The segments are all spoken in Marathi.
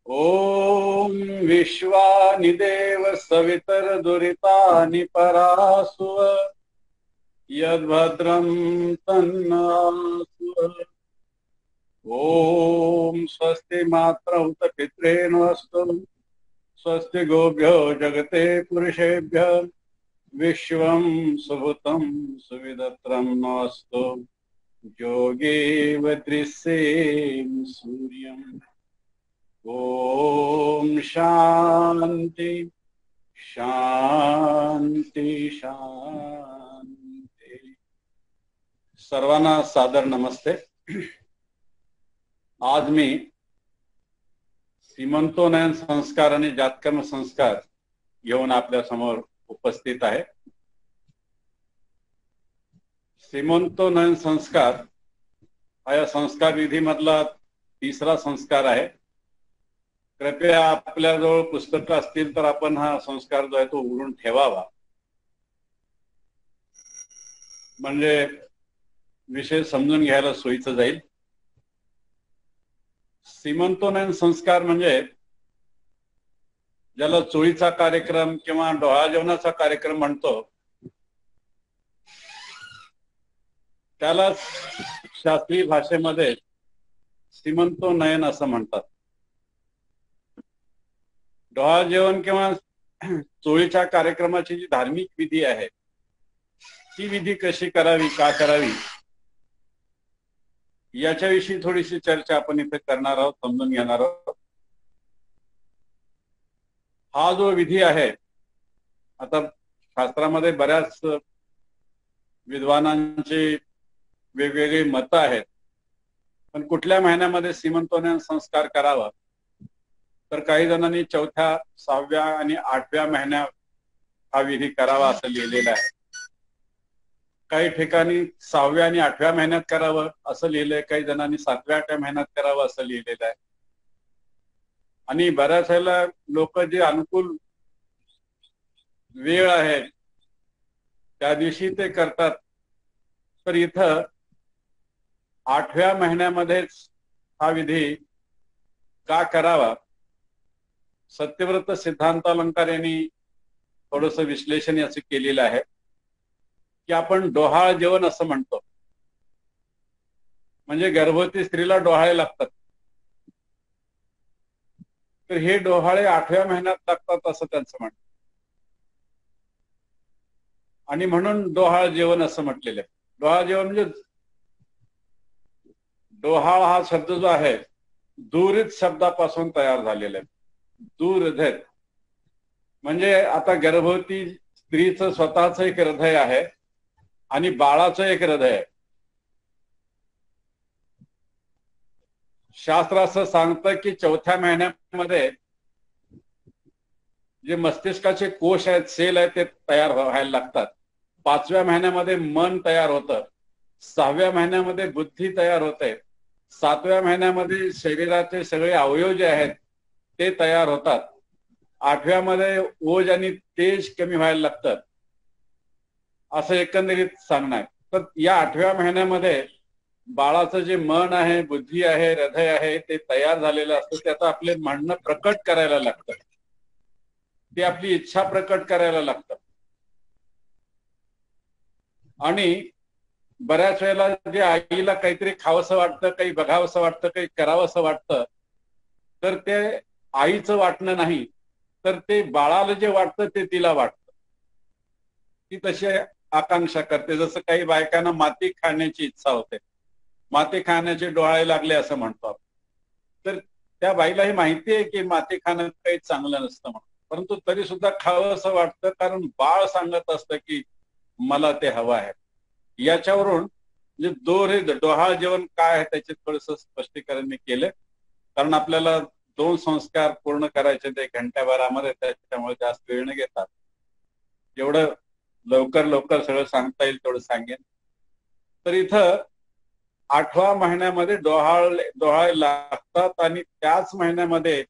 ओम विश्वानि देव सवितर दुरितानि परासुव यद्भद्रं तन्नासुव। ओम स्वस्ति मात्रौ त पितॄणस्तु स्वस्ति गोभ्यो जगते पुरुषेभ्यः विश्वं सुभूतं सुविदत्रं नस्तु योगेव दृश्येन सूर्यम्। ओम शांति शांति शांति। सर्वांना सादर नमस्ते। आज मी सीमंतोनयन संस्कार आणि जातकर्म संस्कार घेऊन आपल्या समोर उपस्थित आहे। सीमंतोनयन संस्कार हा या संस्कार विधी मधला तिसरा संस्कार आहे। कृपया आपल्याजवळ पुस्तकं असतील तर आपण हा संस्कार जो आहे तो उघडून ठेवावा, म्हणजे विषय समजून घ्यायला सोयीचं जाईल। सीमंतोनयन संस्कार म्हणजे ज्याला चोळीचा कार्यक्रम किंवा डोहाळ जेवणाचा कार्यक्रम म्हणतो, त्याला शास्त्रीय भाषेमध्ये सीमंतोनयन असं म्हणतात। डोहाळ जेवण किंवा चोळीच्या कार्यक्रमाची जी धार्मिक विधी आहे ती विधी कशी करावी, का करावी, याच्याविषयी थोडीशी चर्चा आपण इथे करणार आहोत, समजून घेणार आहोत। हा जो विधी आहे, आता शास्त्रामध्ये बऱ्याच विद्वानांची वेगवेगळी मतं आहेत, पण कुठल्या महिन्यामध्ये सीमंतोनयन संस्कार करावा, तर काही जणांनी चौथ्या, 6व्या आणि 8व्या महिन्यात हा विधी करावा असं लिहिलेलं आहे। काही ठिकाणी 6व्या आणि 8व्या महिन्यात करावं असं लिहिलंय, काही जणांनी 7व्या 8व्या महिन्यात करावं असं लिहिलेलं आहे। आणि बऱ्याच वेळेला लोक जे अनुकूल वेळ आहे त्या दिवशी ते करतात, तर इथं 8व्या महिन्यामध्येच हा विधी का करावा, सत्यव्रत सिद्धांतालंकार यांनी थोडंसं विश्लेषण याचं केलेलं आहे की आपण डोहाळ जेवण असं म्हणतो, म्हणजे गर्भवती स्त्रीला डोहाळे लागतात, तर हे डोहाळे 8व्या महिन्यात लागतात असं त्यांचं म्हणणं, आणि म्हणून डोहाळ जेवण असं म्हटलेलं आहे। डोहाळ जेवण म्हणजे डोहाळ हा शब्द जो आहे दूरित शब्दापासून तयार झालेला आहे। दूरधत म्हणजे आता गर्भवती स्त्रीचं स्वतःच एक हृदय आहे आणि बाळाचं एक हृदय आहे। शास्त्र असं सांगतं की चौथ्या महिन्यामध्ये जे मस्तिष्काचे कोश आहेत, सेल आहेत, ते तयार व्हायला लागतात। 5व्या महिन्यामध्ये मन तयार होतं, 6व्या महिन्यामध्ये बुद्धी तयार होते, 7व्या महिन्यामध्ये शरीराचे सगळे अवयव जे आहेत ते तयार होतात, 8व्या मध्ये ओज आणि तेज कमी व्हायला लागतात असं एकंदरीत सांगणं आहे। तर या 8व्या महिन्यामध्ये बाळाचं जे मन आहे, बुद्धी आहे, हृदय आहे, ते तयार झालेलं असतं। त्याचं आपले म्हणणं प्रकट करायला लागतं, ते आपली इच्छा प्रकट करायला लागतं। आणि बऱ्याच वेळेला जे आईला काहीतरी खावंसं वाटतं, काही बघावंसं वाटतं, काही करावंसं वाटतं, तर ते आईचं वाटणं नाही, तर ते बाळाला जे वाटतं ते तिला वाटतं। ती तशी आकांक्षा करते। जसं काही बायकांना माती खाण्याची इच्छा होते, माती खाण्याचे डोहाळे लागले असं म्हणतो आपण, तर त्या बाईला ही माहिती आहे की माती खाणं काही चांगलं नसतं म्हणून, परंतु तरी सुद्धा खावं असं वाटतं, कारण बाळ सांगत असतं की मला ते हवं आहे। याच्यावरून म्हणजे डोहाळ जेवण काय आहे त्याचे थोडंसं स्पष्टीकरण मी केलं, कारण आपल्याला 2 संस्कार पूर्ण करायचे ते घंट्याभरामध्ये, त्याच्यामुळे जास्त वेळ न घेतात, जेवढं लवकर सगळं सांगता येईल तेवढं सांगेन। तर इथं 8व्या महिन्यामध्ये डोहाळे लागतात आणि त्याच महिन्यामध्ये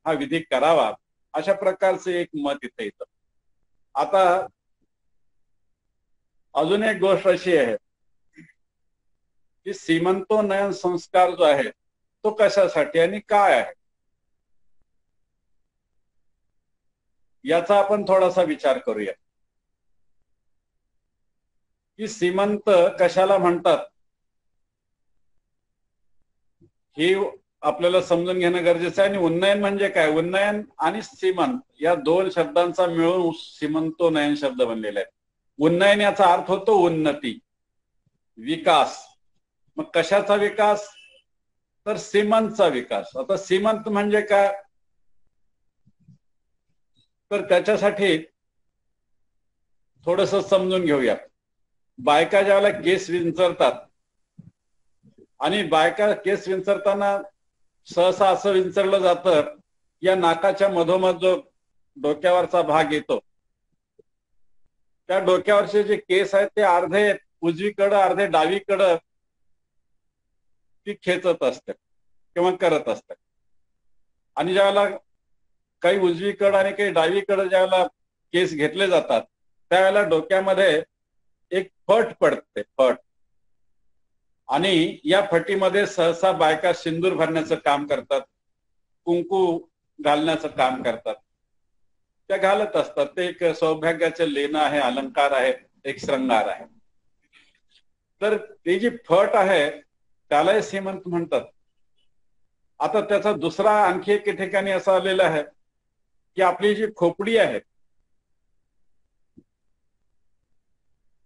हा विधी करावा, अशा प्रकारचं एक मत इथे येतं। आता अजून एक गोष्ट अशी आहे की सीमंतोनयन संस्कार जो आहे तो कशासाठी आणि काय आहे। याचा आपण थोडासा विचार करूया की सीमंत कशाला म्हणतात हे आपल्याला समजून घेणं गरजेचं आहे. आणि उन्नयन म्हणजे काय? उन्नयन आणि सीमंत या दोन शब्दांचा मिळून सीमंतोन्नयन शब्द बनलेला आहे. उन्नयन याचा अर्थ होतो उन्नती, विकास. मग कशाचा विकास? तर सीमंतचा विकास. आता सीमंत म्हणजे काय? तर त्याच्यासाठी थोडस समजून घेऊया. बायका ज्यावेळेला केस विंचरतात आणि बायका केस विंचरताना सहसा असं विंचरलं जातं, या नाकाच्या मधोमध जो डोक्यावरचा भाग येतो, त्या डोक्यावरचे जे केस आहेत ते अर्धे उजवीकडं अर्धे डावीकडं ती खेचत असतात किंवा करत असतात. आणि ज्यावेळेला काही उजवीकडं आणि काही डावीकडं ज्यावेळेला केस घेतले जातात त्यावेळेला डोक्यामध्ये एक फट पडते, फट. आणि या फटीमध्ये सहसा बायका सिंदूर भरण्याचं काम करतात, कुंकू घालण्याचं काम करतात, त्या घालत असतात. ते एक सौभाग्याचं लेणं आहे, अलंकार आहे, एक श्रंगार आहे. तर ती जी फट आहे त्यालाही सीमंत म्हणतात. आता त्याचा दुसरा आणखी एक ठिकाणी असं आलेलं आहे की आपली जी खोपडी आहे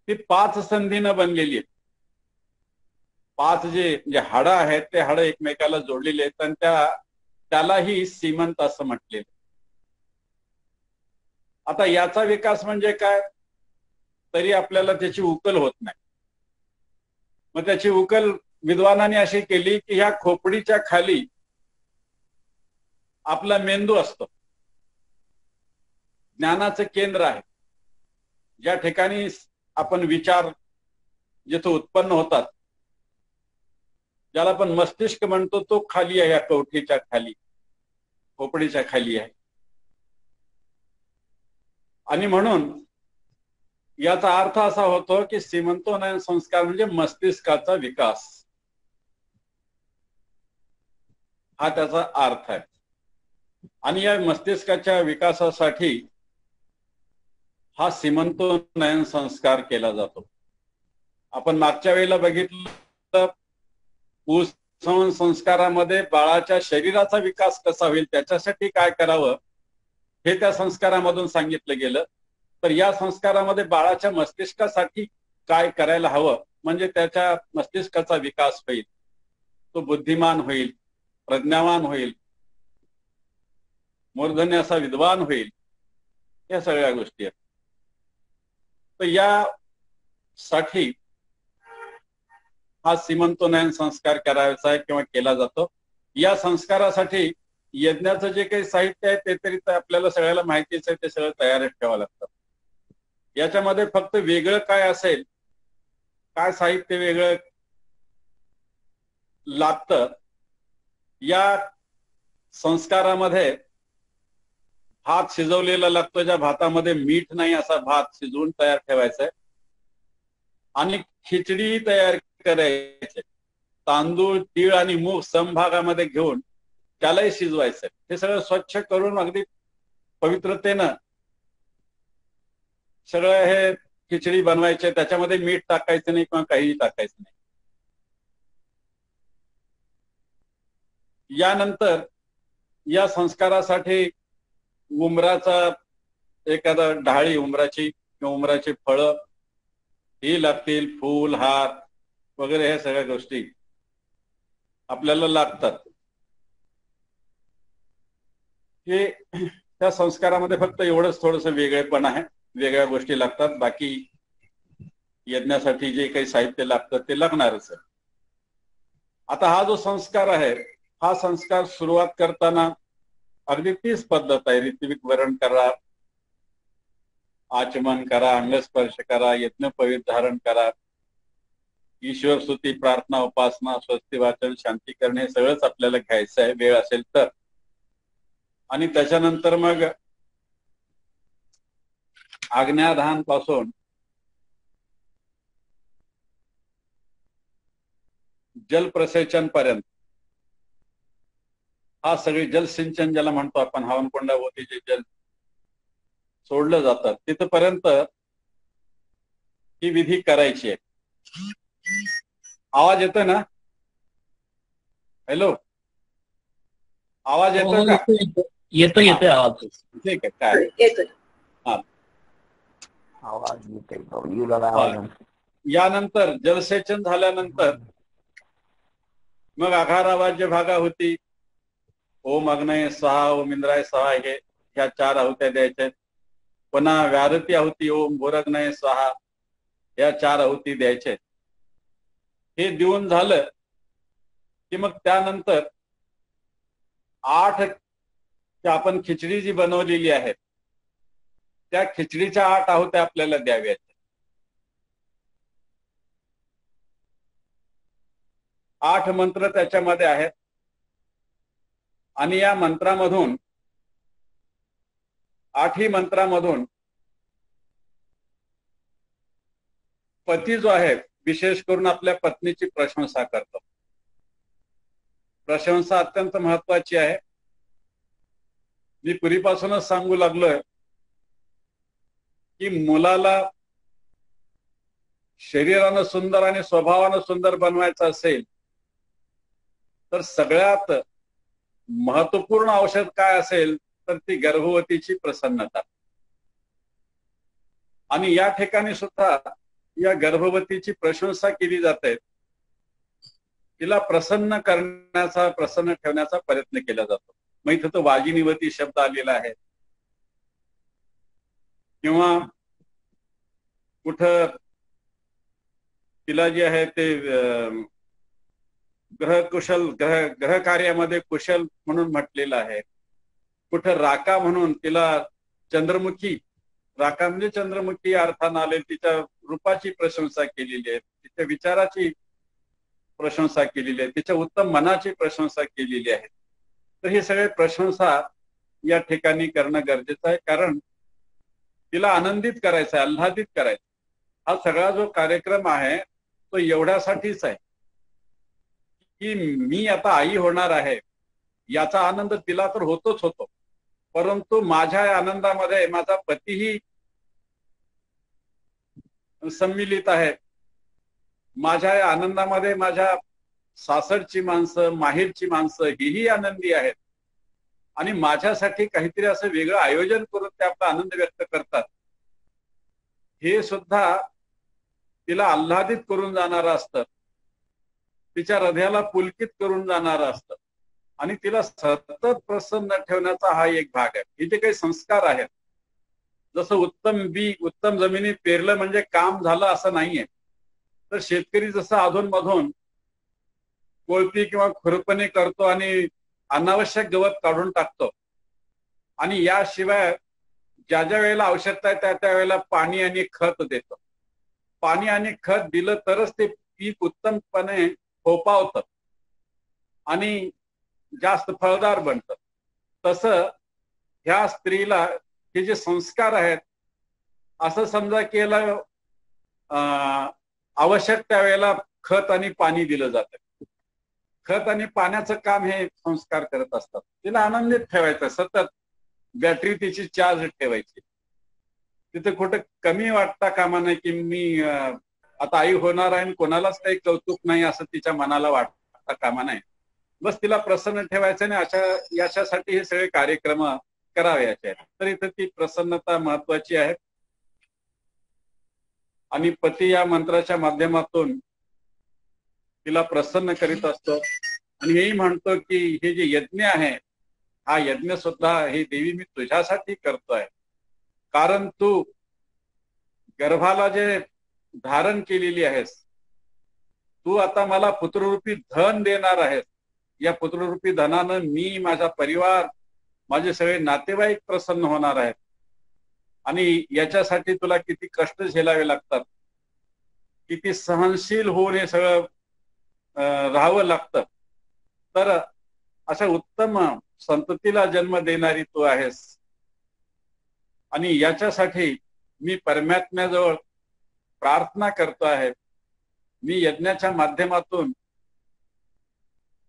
ती 5 संधीनं बनलेली आहे. 5 जे हाडं आहेत ते हाडं एकमेकाला जोडलेली आहेत आणि त्यालाही सीमंत असं म्हटलेलं. आता याचा विकास म्हणजे काय? तरी आपल्याला त्याची उकल होत नाही. मग त्याची उकल विद्वानांनी अशी केली की ह्या खोपडीच्या खाली आपला मेंदू असतो, ज्ञानाचं केंद्र आहे. ज्या ठिकाणी आपण विचार जिथं उत्पन्न होतात, ज्याला आपण मस्तिष्क म्हणतो, तो खाली आहे, या कवठीच्या खाली, खोपडीच्या खाली आहे. आणि म्हणून याचा अर्थ असा होतो की सीमंतोन्नयन संस्कार म्हणजे मस्तिष्काचा विकास, हा त्याचा अर्थ आहे. आणि या मस्तिष्काच्या विकासासाठी हा सीमंतोन्नयन संस्कार केला जातो. आपण मागच्या वेळेला बघितलं, पुंसवन संस्कारामध्ये बाळाच्या शरीराचा विकास कसा होईल, त्याच्यासाठी काय करावं हे त्या संस्कारामधून सांगितलं गेलं. तर या संस्कारामध्ये बाळाच्या मस्तिष्कासाठी काय करायला हवं, म्हणजे त्याच्या मस्तिष्काचा विकास होईल, तो बुद्धिमान होईल, प्रज्ञावान होईल, मूर्धन्य असा विद्वान होईल, या सगळ्या गोष्टी आहेत. तर यासाठी हा सीमंतोन्नयन संस्कार करायचा आहे किंवा केला जातो. या संस्कारासाठी यज्ञाचं जे काही साहित्य आहे ते तरी आपल्याला सगळ्याला माहितीच आहे, ते सगळं तयार ठेवावं लागतं. याच्यामध्ये फक्त वेगळं काय असेल, काय साहित्य वेगळं लागतं, या संस्कारामध्ये भात शिजवलेला लागतो, ज्या भातामध्ये मीठ नाही असा भात शिजवून तयार ठेवायचा आहे. आणि खिचडी तयार करायची, तांदूळ, तीळ आणि मूग समभागामध्ये घेऊन त्यालाही शिजवायचं. हे सगळं स्वच्छ करून अगदी पवित्रतेनं सगळं हे खिचडी बनवायचे. त्याच्यामध्ये मीठ टाकायचं नाही किंवा काहीही टाकायचं नाही. यानंतर या संस्कारासाठी उंबराचा एखादा ढाळी, उंबराची किंवा उंबराची फळं ही लागतील, फूल, हार वगैरे, ह्या सगळ्या गोष्टी आपल्याला लागतात. हे त्या संस्कारामध्ये फक्त एवढंच थोडंसं वेगळेपण आहे, वेगळ्या गोष्टी लागतात. बाकी यज्ञासाठी जे काही साहित्य लागतं ते लागणारच आहे. आता हा जो संस्कार आहे, हा संस्कार सुरुवात करताना अगदी तीच पद्धत आहे. ऋत्विक वरण करा, आचमन करा, अंगस्पर्श करा, यज्ञ पवित्र धारण करा, ईश्वर स्तुती, प्रार्थना, उपासना, स्वस्ती वाचन, शांती करणे, हे सगळंच आपल्याला घ्यायचं आहे वेळ असेल तर. आणि त्याच्यानंतर मग आज्ञाधान पासून जलप्रसेचन पर्यंत हा सगळी जलसिंचन ज्याला म्हणतो आपण, हवनकुंडाभोवती जे जल सोडलं जातं तिथपर्यंत ही विधी करायची आहे. आवाज येतोय ना? हॅलो, आवाज हो येतोय हो, का? येतोय येतोय आवाज. ठीक आहे, काय येतोय. हा. आवाज येतोय, येऊ लागला हा. आवाज. यानंतर जलसेचन झाल्यानंतर मग आघार आवाज्य भागा होती. ओम अग्नय स्वाहा, ओम इंद्राय स्वाहा, ह्या 4 आहुत्या द्यायच्या. पुन्हा व्यारती आहुती, ओम भूरग्नय स्वाहा, या 4 आहुती द्यायच्या. हे देऊन झालं की मग त्यानंतर 8 आपण खिचडी जी बनवलेली आहे त्या खिचडीच्या 8 आहुत्या आपल्याला द्याव्यात. 8 मंत्र त्याच्यामध्ये आहेत आणि या मंत्रामधून 8ही मंत्रामधून पती जो आहे विशेष करून आपल्या पत्नीची प्रशंसा करतो. प्रशंसा अत्यंत महत्वाची आहे. मी पूर्वीपासूनच सांगू लागलोय की मुलाला शरीरानं सुंदर आणि स्वभावानं सुंदर बनवायचं असेल तर सगळ्यात महत्वपूर्ण औषध काय असेल तर ती गर्भवतीची प्रसन्नता. आणि या ठिकाणी सुद्धा या गर्भवतीची प्रशंसा केली जाते. तिला प्रसन्न करण्याचा, प्रसन्न ठेवण्याचा प्रयत्न केला जातो. मग इथं तो वाजिनीवती शब्द आलेला आहे किंवा कुठं तिला जे आहे ते ग्रह कार्यामध्ये कुशल म्हणून म्हटलेलं आहे. कुठं राका म्हणून तिला चंद्रमुखी, राका म्हणजे चंद्रमुखी अर्थानं आले, तिच्या रूपाची प्रशंसा केलेली आहे, तिच्या विचाराची प्रशंसा केलेली आहे, तिच्या उत्तम मनाची प्रशंसा केलेली आहे. तर हे सगळे प्रशंसा या ठिकाणी करणं गरजेचं आहे, कारण तिला आनंदित करायचं आहे, आल्हादित करायचं. हा सगळा जो कार्यक्रम आहे तो एवढ्यासाठीच आहे की मी आता आई होणार आहे याचा आनंद तिला तर होतोच होतो, परंतु माझ्या आनंदामध्ये माझा पतीही सम्मिलित आहे. माझ्या या आनंदामध्ये माझ्या सासरची माणसं, माहेरची माणसं हीही आनंदी आहेत आणि माझ्यासाठी काहीतरी असं वेगळं आयोजन करून ते आपला आनंद व्यक्त करतात. हे सुद्धा तिला आल्हादित करून जाणारं असतं, तिच्या हृदयाला पुलकित करून जाणारं असतं आणि तिला सतत प्रसन्न ठेवण्याचा हा एक भाग आहे. हे जे काही संस्कार आहेत, जसं उत्तम बी उत्तम जमिनीत पेरलं म्हणजे काम झालं असं नाहीये. तर शेतकरी जसं अधूनमधून कोळपी किंवा खुरपणी करतो आणि अनावश्यक गवत काढून टाकतो आणि याशिवाय ज्या ज्या वेळेला आवश्यकता आहे त्या त्या वेळेला पाणी आणि खत देतो. पाणी आणि खत दिलं तरच ते पीक उत्तमपणे फोपावतं आणि जास्त फळदार बनतं. तसं ह्या स्त्रीला हे जे संस्कार आहेत, असं समजा की याला आवश्यक त्यावेळेला खत आणि पाणी दिलं जातं. खत आणि पाण्याचं काम हे संस्कार करत असतात. तिला आनंदित ठेवायचं, सतत बॅटरी तिची चार्ज ठेवायची. तिथे कुठं कमी वाटता कामा नये की मी आता आई होणार आहे आणि कोणालाच काही कौतुक नाही असं तिच्या मनाला वाटता कामा नये. बस तिला प्रसन्न ठेवायचं आणि याच्यासाठी हे सगळे कार्यक्रम करावयाचे आहेत. तर इथं ती प्रसन्नता महत्वाची आहे आणि पती या मंत्राच्या माध्यमातून तिला प्रसन्न करीत असतो आणि हेही म्हणतो की हे जे यज्ञ आहे हा यज्ञ सुद्धा हे देवी मी तुझ्यासाठी करतोय, कारण तू गर्भाला जे धारण केलेली आहेस, तू आता मला पुत्ररूपी धन देणार आहेस. या पुत्ररूपी धनानं मी, माझा परिवार, माझे सगळे नातेवाईक प्रसन्न होणार आहेत आणि याच्यासाठी तुला किती कष्ट झेलावे लागतात, किती सहनशील होऊन हे सगळं राहावं लागतं. तर अशा उत्तम संततीला जन्म देणारी तू आहेस आणि याच्यासाठी मी परमात्म्याजवळ प्रार्थना करतो आहे. मी यज्ञाच्या माध्यमातून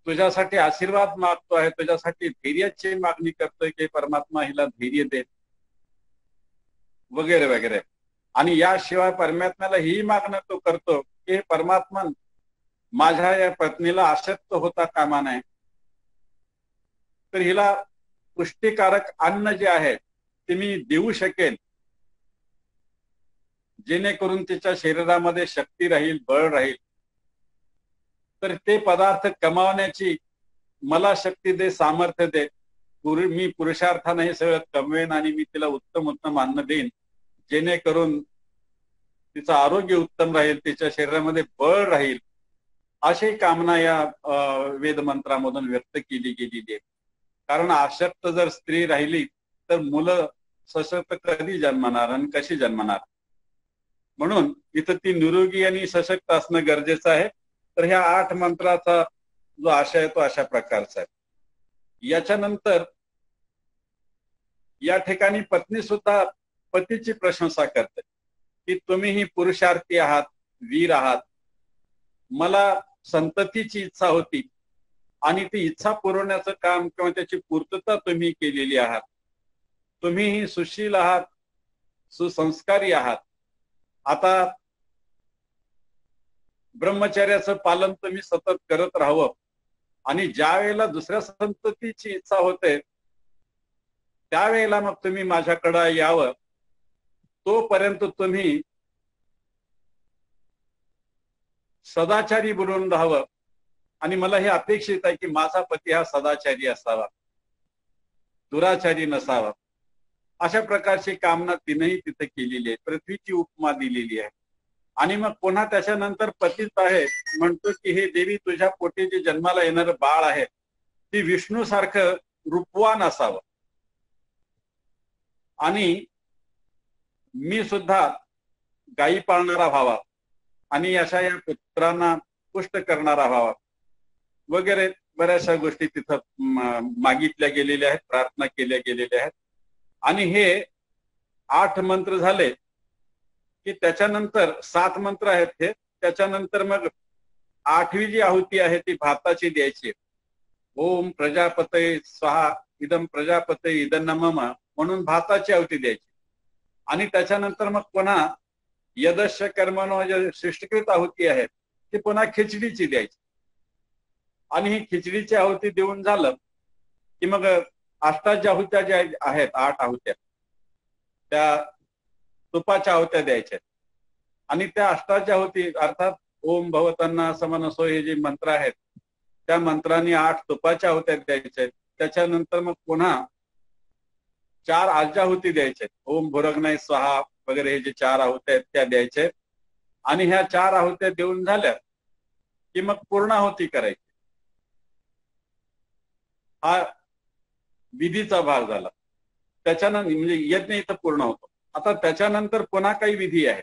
तुझ्यासाठी आशीर्वाद मागतो आहे, तुझ्यासाठी धैर्याची मागणी करतोय की परमात्मा हिला धैर्य दे. वगैरे वगैरे. आणि याशिवाय परमात्म्याला ही मागणं तो करतो की हे परमात्मा, माझ्या या पत्नीला अशक्त होता कामा नये, तर हिला पुष्टिकारक अन्न जे आहे ते मी देऊ शकेन, जेणेकरून तिच्या शरीरामध्ये शक्ती राहील, बळ राहील. तर ते पदार्थ कमावण्याची मला शक्ती दे, सामर्थ्य दे. मी पुरुषार्थाने हे सगळं कमवेन आणि मी तिला उत्तम उत्तम अन्न देईन, जेणेकरून तिचं आरोग्य उत्तम राहील, तिच्या शरीरामध्ये बळ राहील, अशी कामना या वेद मंत्रामधून व्यक्त केली गेलेली आहे. कारण अशक्त जर स्त्री राहिली तर मुलं सशक्त कधी जन्मणार आणि कशी जन्मणार? म्हणून इथं ती निरोगी आणि सशक्त असणं गरजेचं आहे. तर ह्या 8 मंत्राचा जो आशय आहे तो अशा प्रकारचा आहे. याच्यानंतर या ठिकाणी पत्नी सुद्धा पतीची प्रशंसा करते की तुम्हीही पुरुषार्थी आहात, वीर आहात. मला संततीची इच्छा होती आणि ती इच्छा पुरवण्याचं काम किंवा त्याची पूर्तता तुम्ही केलेली आहात. तुम्हीही सुशील आहात, सुसंस्कारी आहात. आता ब्रह्मचर्याचं पालन तुम्ही सतत करत राहावं आणि ज्या वेळेला दुसऱ्या संततीची इच्छा होते त्यावेळेला मग तुम्ही माझ्याकडे यावं. तोपर्यंत तुम्ही सदाचारी बनून राहावं आणि मला हे अपेक्षित आहे की माझा पती हा सदाचारी असावा, दुराचारी नसावा. अशा प्रकारची कामना तिनेही तिथे केलेली आहे. पृथ्वीची उपमा दिलेली आहे. आणि मग पुन्हा त्याच्यानंतर पतीच आहे म्हणतो की हे देवी, तुझ्या पोटी जे जन्माला येणारं बाळ आहे ती विष्णू सारखं रूपवान असावं आणि मी सुद्धा गायी पाळणारा व्हावा आणि अशा या पुत्रांना पुष्ट करणारा व्हावा वगैरे बऱ्याचशा गोष्टी तिथं मागितल्या गेलेल्या आहेत, प्रार्थना केल्या गेलेल्या आहेत. आणि हे 8 मंत्र झाले की त्याच्यानंतर 7 मंत्र आहेत हे. त्याच्यानंतर मग 8वी जी आहुती आहे ती भाताची द्यायची. ओम प्रजापतये स्वाहा, इदम प्रजापतये इदन्नमम म्हणून भाताची आहुती द्यायची. आणि त्याच्यानंतर मग पुन्हा यदस्य कर्मणो जे सृष्टीकृत आहुती आहे ती पुन्हा खिचडीची द्यायची. आणि ही खिचडीची आहुती देऊन झालं की मग अष्टाच्या आहुत्या ज्या आहेत, 8 आहुत्या, त्या तुपाच्या आहुत्या द्यायच्या. आणि त्या अष्टाच्या आहुती अर्थात ओम भवतन्ना समनसो हे जे मंत्र आहेत त्या मंत्रांनी 8 तुपाच्या आहुत्या द्यायच्या. त्याच्यानंतर मग पुन्हा 4 आज्याहुती द्यायच्या. ओम भुरग्नाय स्वाहा वगैरे हे जे 4 आहुत्या आहेत त्या द्यायच्या. आणि ह्या 4 आहुत्या देऊन झाल्या की मग पूर्णाहुती करायची. हा विधीचा भाग झाला. त्याच्यानंतर म्हणजे यज्ञ इथं पूर्ण होतो. आता त्याच्यानंतर पुन्हा काही विधी आहे.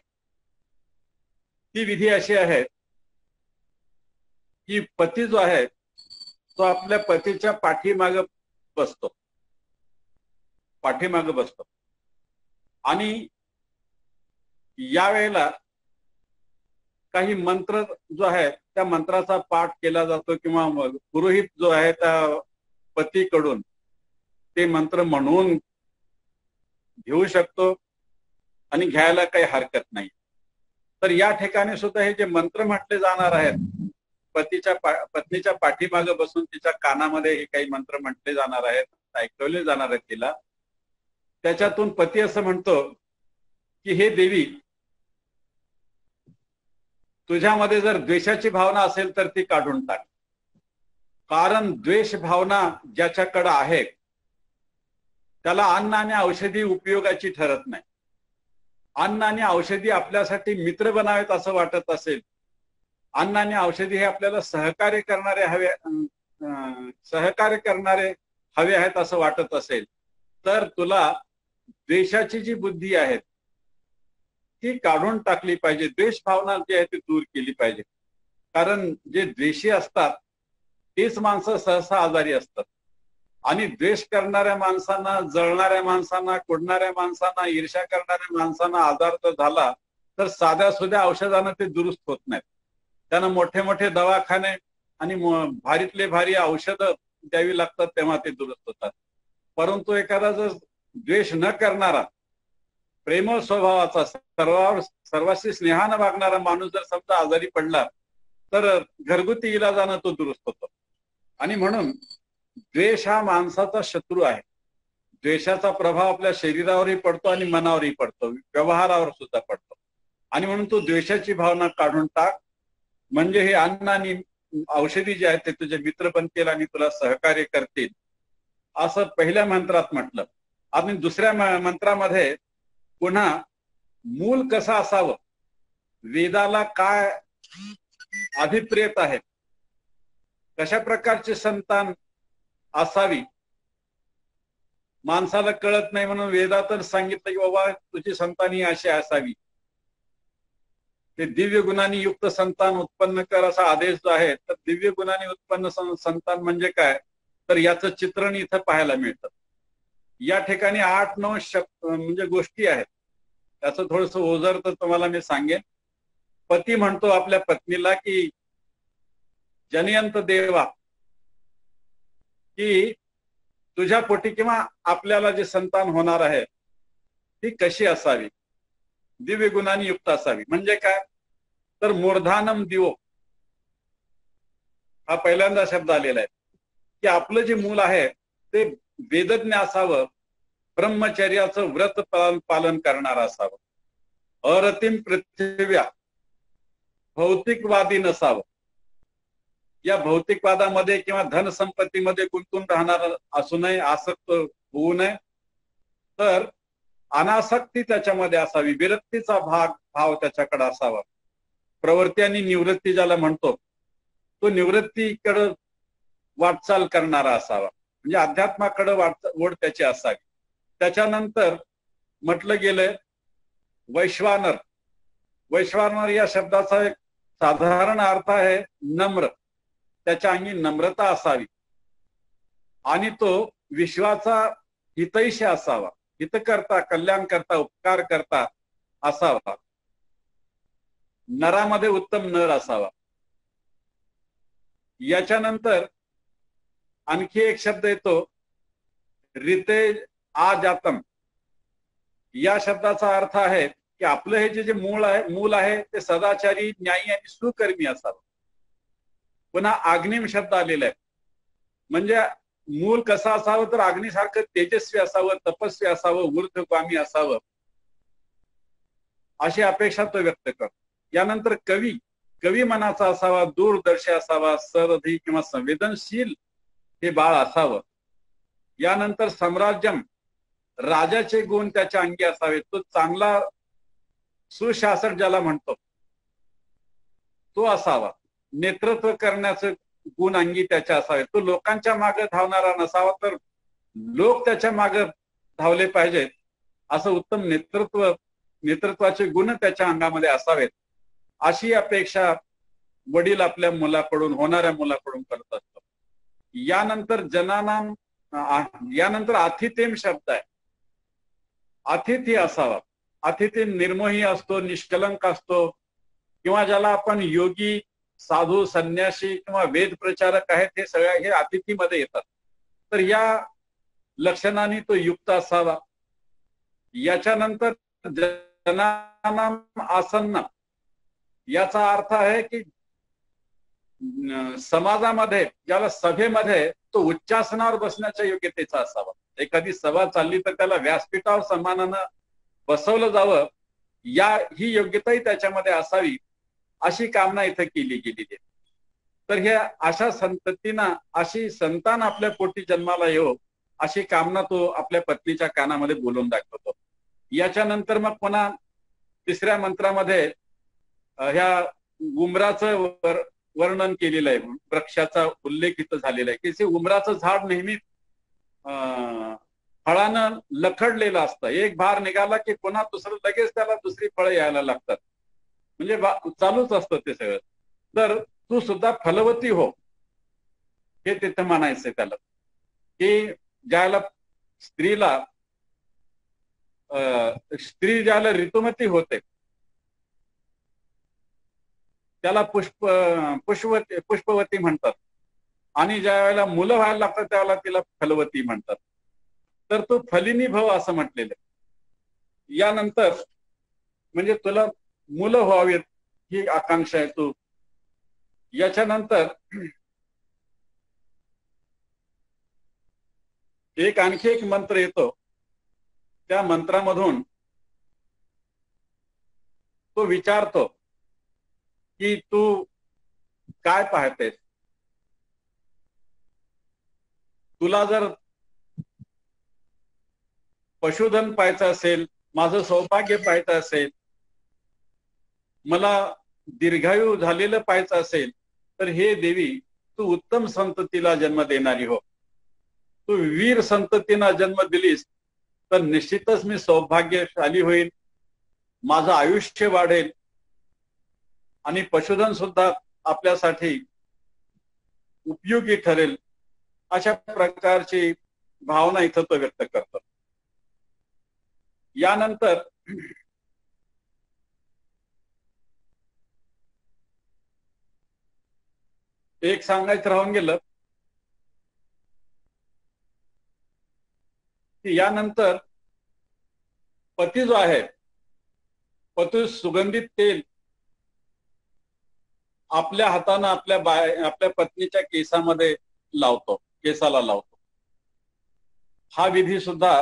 ती विधी अशी आहे की पती जो आहे तो आपल्या पतीच्या पाठीमागे बसतो, आणि या वेळेला काही मंत्र जो आहे त्या मंत्राचा पाठ केला जातो किंवा पुरोहित जो आहे त्या पतीकडून ते मंत्र म्हणून घेऊ शकतो आणि घ्यायला काही हरकत नाही. तर या ठिकाणी सुद्धा हे जे मंत्र म्हटले जाणार आहेत पत्नीच्या पाठीमागे बसून तिच्या कानामध्ये हे काही मंत्र म्हटले जाणार आहेत, ऐकवले जाणार आहेत तिला. त्याच्यातून पती असं म्हणतो की हे देवी, तुझ्यामध्ये जर द्वेषाची भावना असेल तर ती काढून टाक. कारण द्वेष भावना ज्याच्याकडे आहे त्याला अन्न आणि औषधी उपयोगाची ठरत नाही. अन्न आणि औषधी आपल्यासाठी मित्र बनावेत असं वाटत असेल, अन्न आणि औषधी हे आपल्याला सहकार्य करणारे हवे आहेत असं वाटत असेल, तर तुला द्वेषाची जी बुद्धी आहे ती काढून टाकली पाहिजे. द्वेष भावना जी आहे ती दूर केली पाहिजे. कारण जे द्वेषी असतात तेच माणसं सहसा आजारी असतात. आणि द्वेष करणाऱ्या माणसांना, जळणाऱ्या माणसांना, कुडणाऱ्या माणसांना, ईर्ष्या करणाऱ्या माणसांना आजार जर झाला तर साध्या सुध्या औषधानं ते दुरुस्त होत नाहीत. त्यांना मोठे मोठे दवाखाने आणि भारीतले भारी औषधं द्यावी लागतात तेव्हा ते दुरुस्त होतात. परंतु एखादा जर द्वेष न करणारा प्रेमळ स्वभावाचा, सर्वांशी स्नेहानं वागणारा माणूस जर समजा आजारी पडला तर घरगुती इलाजानं तो दुरुस्त होतो. आणि म्हणून द्वेष हा माणसाचा शत्रू आहे. द्वेषाचा प्रभाव आपल्या शरीरावरही पडतो आणि मनावरही पडतो, व्यवहारावर सुद्धा पडतो. आणि म्हणून तू द्वेषाची भावना काढून टाक, म्हणजे हे अन्न आणि औषधी जे आहेत ते तुझे मित्र बनतील आणि तुला सहकार्य करतील, असं पहिल्या मंत्रात म्हटलं. आणि दुसऱ्या मंत्रामध्ये पुन्हा मूल कसं असावं, वेदाला काय अभिप्रेत आहे, कशा प्रकारचे संतान असावी, माणसाला कळत नाही म्हणून वेदातच सांगितलं की बाबा तुझी संतान ही अशी असावी, ते दिव्य गुणांनी युक्त संतान उत्पन्न कर असा आदेश जो आहे. तर दिव्य गुणांनी उत्पन्न संतान म्हणजे काय, तर याचं चित्रण इथं पाहायला मिळतं. या ठिकाणी 8-9 म्हणजे गोष्टी आहेत. त्याचं थोडस ओझर तर तुम्हाला मी सांगेन. पती म्हणतो आपल्या पत्नीला की जनयंत देवा, की तुझ्या पोटी किंवा आपल्याला जे संतान होणार आहे ती कशी असावी, दिव्य गुणांनी युक्त असावी. म्हणजे काय, तर मूर्धानम दिवो हा पहिल्यांदा शब्द आलेला आहे की आपलं जे मूल आहे ते वेदज्ञ असावं, ब्रह्मचर्याचं व्रत पालन करणार असावं, अरतिम पृथ्व्या भौतिकवादी नसावं, या भौतिकवादामध्ये किंवा धनसंपत्तीमध्ये गुंतून राहणार असू नये, आसक्त होऊ नये, तर अनासक्ती त्याच्यामध्ये असावी, विरक्तीचा भाव त्याच्याकडे असावा, प्रवृत्ती आणि निवृत्ती ज्याला म्हणतो तो निवृत्तीकडे वाटचाल करणारा असावा, म्हणजे अध्यात्माकडे ओढ त्याची असावी. त्याच्यानंतर म्हटलं गेलंय वैश्वानर. वैश्वानर या शब्दाचा एक साधारण अर्थ आहे नम्र, त्याच्या अंगी नम्रता असावी आणि तो विश्वाचा हितैषी असावा, हितकर्ता, कल्याण करता, उपकार करता असावा, नरामध्ये उत्तम नर असावा. याच्यानंतर आणखी एक शब्द येतो रिते आजातम. या शब्दाचा अर्थ आहे की आपलं हे जे मूल आहे ते सदाचारी, न्यायी आणि सुकर्मी असावं. पुन्हा अग्निम शब्द आलेला आहे, म्हणजे मूल कसं असावं, तर अग्निसारखं तेजस्वी असावं, तपस्वी असावं, ऊर्ध्वगामी असावं, अशी अपेक्षा तो व्यक्त करतो. यानंतर कवी मनाचा असावा, दूरदर्शी असावा, सरधी किंवा संवेदनशील हे बाळ असावं. यानंतर सम्राज्यम, राजाचे गुण त्याच्या अंगी असावेत, तो चांगला सुशासक ज्याला म्हणतो तो असावा, नेतृत्व करण्याचे गुण अंगी त्याच्या असावेत, तो लोकांच्या मागे धावणारा नसावा, तर लोक त्याच्या मागे धावले पाहिजेत, असं उत्तम नेतृत्वाचे गुण त्याच्या अंगामध्ये असावेत, अशी अपेक्षा वडील आपल्या मुलाकडून, होणाऱ्या मुलाकडून करत असतो. यानंतर आतिथेम शब्द आहे. अतिथी असावा. अतिथी निर्मोही असतो, निष्कलंक असतो, किंवा ज्याला आपण योगी, साधू, संन्यासी किंवा वेद प्रचारक आहेत, हे सगळ्या हे अतिथीमध्ये येतात. तर या लक्षणांनी तो युक्त असावा. याच्यानंतर जनानाम आसन्न, याचा अर्थ आहे की समाजामध्ये, ज्याला सभेमध्ये तो उच्चासनावर बसण्याच्या योग्यतेचा असावा. एखादी सभा चालली तर त्याला व्यासपीठावर सन्मानानं बसवलं जावं, ही योग्यताही त्याच्यामध्ये असावी, अशी कामना इथं केली गेलेली आहे. तर ह्या अशा संततींना, अशी संतान आपल्या पोटी जन्माला येवो, अशी कामना तो आपल्या पत्नीच्या कानामध्ये बोलून दाखवतो. याच्यानंतर मग पुन्हा तिसऱ्या मंत्रामध्ये ह्या उमराचं वर्णन केलेलं आहे, वृक्षाचा उल्लेख इथं झालेला आहे की उमराचं झाड नेहमी फळानं लखडलेलं असतं. एक भार निघाला की पुन्हा दुसरं लगेच त्याला दुसरी फळं यायला लागतात, म्हणजे चालूच असतं ते सगळं. तर तू सुद्धा फलवती हो, हे तिथं म्हणायचंय त्याला, की ज्याला स्त्री ज्याला ऋतुमती होते त्याला पुष्पवती म्हणतात, आणि ज्या वेळेला मुलं व्हायला लागतात त्यावेळेला तिला फलवती म्हणतात. तर तो फलिनी भव असं म्हटलेलं. यानंतर म्हणजे तुला मुलं व्हावीत ही आकांक्षा आहे तू. याच्यानंतर आणखी एक मंत्र येतो, त्या मंत्रामधून तो विचारतो की तू काय पाहतेस. तुला जर पशुधन पाहायचं असेल, माझं सौभाग्य पाहायचं असेल, मला दीर्घायू झालेलं पाहायचं असेल, तर हे देवी तू उत्तम संततीला जन्म देणारी हो. तू वीर संततीला जन्म दिलीस तर निश्चितच मी सौभाग्यशाली होईल, माझं आयुष्य वाढेल आणि पशुधन सुद्धा आपल्यासाठी उपयोगी ठरेल. अशा प्रकारची भावना इथं तो व्यक्त करतो. यानंतर एक सांगायचं राहून गेलं की यानंतर पती जो आहे, पती सुगंधित तेल आपल्या हाताने आपल्या पत्नीच्या केसामध्ये लावतो, केसाला लावतो. हा विधी सुद्धा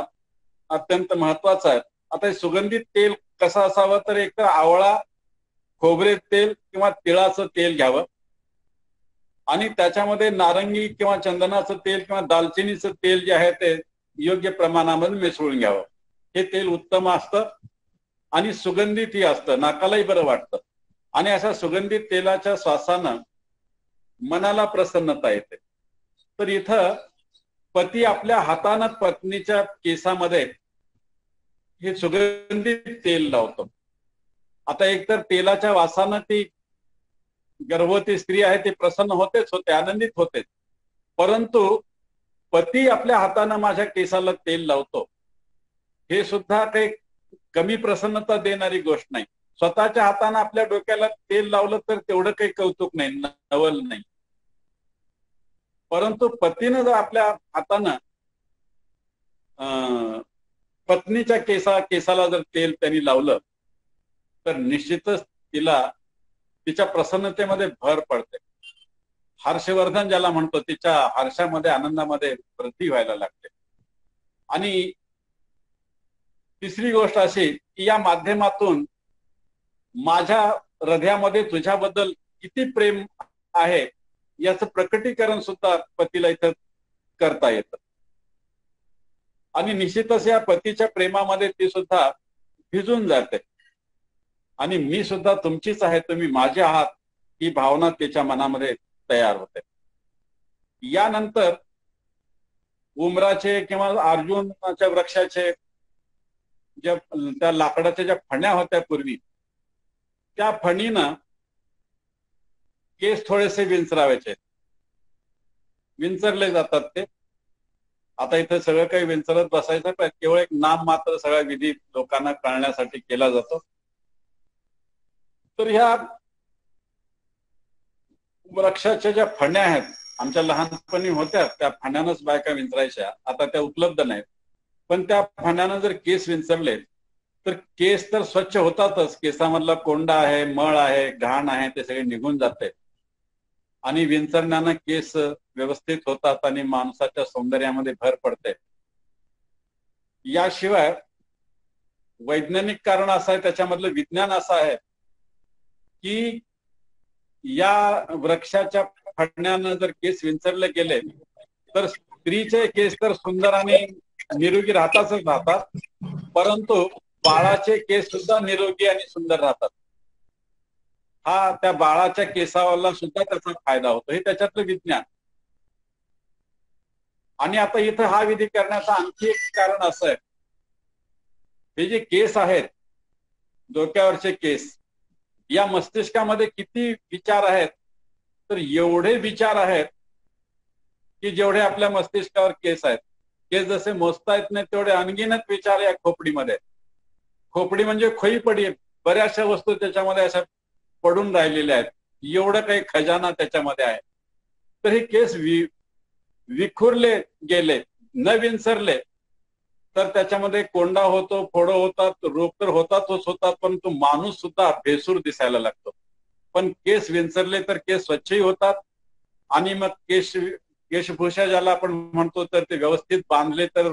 अत्यंत महत्वाचा आहे. आता हे सुगंधित तेल कसं असावं, तर एक तर आवळा, खोबरे तेल किंवा तिळाचं तेल घ्यावं आणि त्याच्यामध्ये नारंगी किंवा चंदनाचं तेल किंवा दालचिनीचं तेल जे आहे ते योग्य प्रमाणामध्ये मिसळून घ्यावं. हे तेल उत्तम असतं आणि सुगंधितही असतं, नाकालाही बरं वाटतं. आणि अशा सुगंधित तेलाच्या श्वासानं मनाला प्रसन्नता येते. तर इथं पती आपल्या हातानं पत्नीच्या केसामध्ये हे सुगंधित तेल लावतो. आता एकतर तेलाच्या वासानं ती गर्भवती स्त्री आहे ती प्रसन्न होते, आनंदित होते. परंतु पती आपल्या हातानं माझ्या केसाला तेल लावतो, हे सुद्धा काही कमी प्रसन्नता देणारी गोष्ट नाही. स्वतःच्या हातानं आपल्या डोक्याला तेल लावलं तर तेवढं काही कौतुक नाही, नवल नाही. परंतु पतीनं जर आपल्या हातानं पत्नीच्या केसाला जर तेल त्यांनी लावलं तर निश्चितच तिच्या प्रसन्नतेमध्ये भर पडते. हर्षवर्धन ज्याला म्हणतो, तिच्या हर्षामध्ये, आनंदामध्ये वृद्धी व्हायला लागते. आणि तिसरी गोष्ट अशी की या माध्यमातून माझ्या हृदयामध्ये तुझ्याबद्दल किती प्रेम आहे याचं प्रकटीकरण सुद्धा पतीला इथं करता येतं. आणि निश्चितच या पतीच्या प्रेमामध्ये ती सुद्धा भिजून जाते आणि मी सुद्धा तुमचीच आहे, तुम्ही माझे आहात, ही भावना तिच्या मनामध्ये तयार होते. यानंतर उमराचे किंवा अर्जुनाच्या वृक्षाचे त्या लाकडाच्या ज्या फण्या होत्या पूर्वी, त्या फणीनं केस थोडेसे विंचरावायचे, विंचरले जातात ते. आता इथे सगळं काही विंचरत बसायचं, पण केवळ एक नाम मात्र सगळा विधी लोकांना कळण्यासाठी केला जातो. तर ह्या वृक्षाच्या ज्या फण्या आहेत, आमच्या लहानपणी होत्या, त्या फण्यानंच बायका विंचरायच्या. आता त्या उपलब्ध नाहीत, पण त्या फण्यानं जर केस विंचरले तर केस तर स्वच्छ होतातच. केसामधला कोंडा आहे, मळ आहे, घाण आहे, ते सगळे निघून जाते आणि विंचरण्यानं केस व्यवस्थित होतात आणि माणसाच्या सौंदर्यामध्ये भर पडते. याशिवाय वैज्ञानिक कारण असं आहे, त्याच्यामधलं विज्ञान असं आहे की या वृक्षाच्या फण्यानं जर केस विंचरले गेले तर स्त्रीचे केस तर सुंदर आणि निरोगी राहतात, परंतु बाळाचे केस सुद्धा निरोगी आणि सुंदर राहतात. हा त्या बाळाच्या केसाला सुद्धा त्याचा फायदा होतो, हे त्याच्यातलं विज्ञान. आणि आता इथं हा विधी करण्याचं आणखी एक कारण असं आहे, हे जे केस आहेत, डोक्यावरचे केस, या मस्तिष्कामध्ये किती विचार आहेत, तर एवढे विचार आहेत की जेवढे आपल्या मस्तिष्कावर केस आहेत. केस जसे मोजता येत नाही तेवढे अनगिनत विचार या खोपडीमध्ये. खोपडी म्हणजे खोई पडी, बऱ्याचशा वस्तू त्याच्यामध्ये अशा पडून राहिलेल्या आहेत, एवढं काही खजाना त्याच्यामध्ये आहे. तर हे केस विखुरले गेले, न विंचरले तर त्याच्यामध्ये कोंडा होतो, फोडं होतात, रोग तर होतातच होतात, परंतु माणूस सुद्धा भेसूर दिसायला लागतो. पण केस विंचरले तर केस स्वच्छही होतात आणि मग केशभूषा ज्याला आपण म्हणतो तर ते व्यवस्थित बांधले तर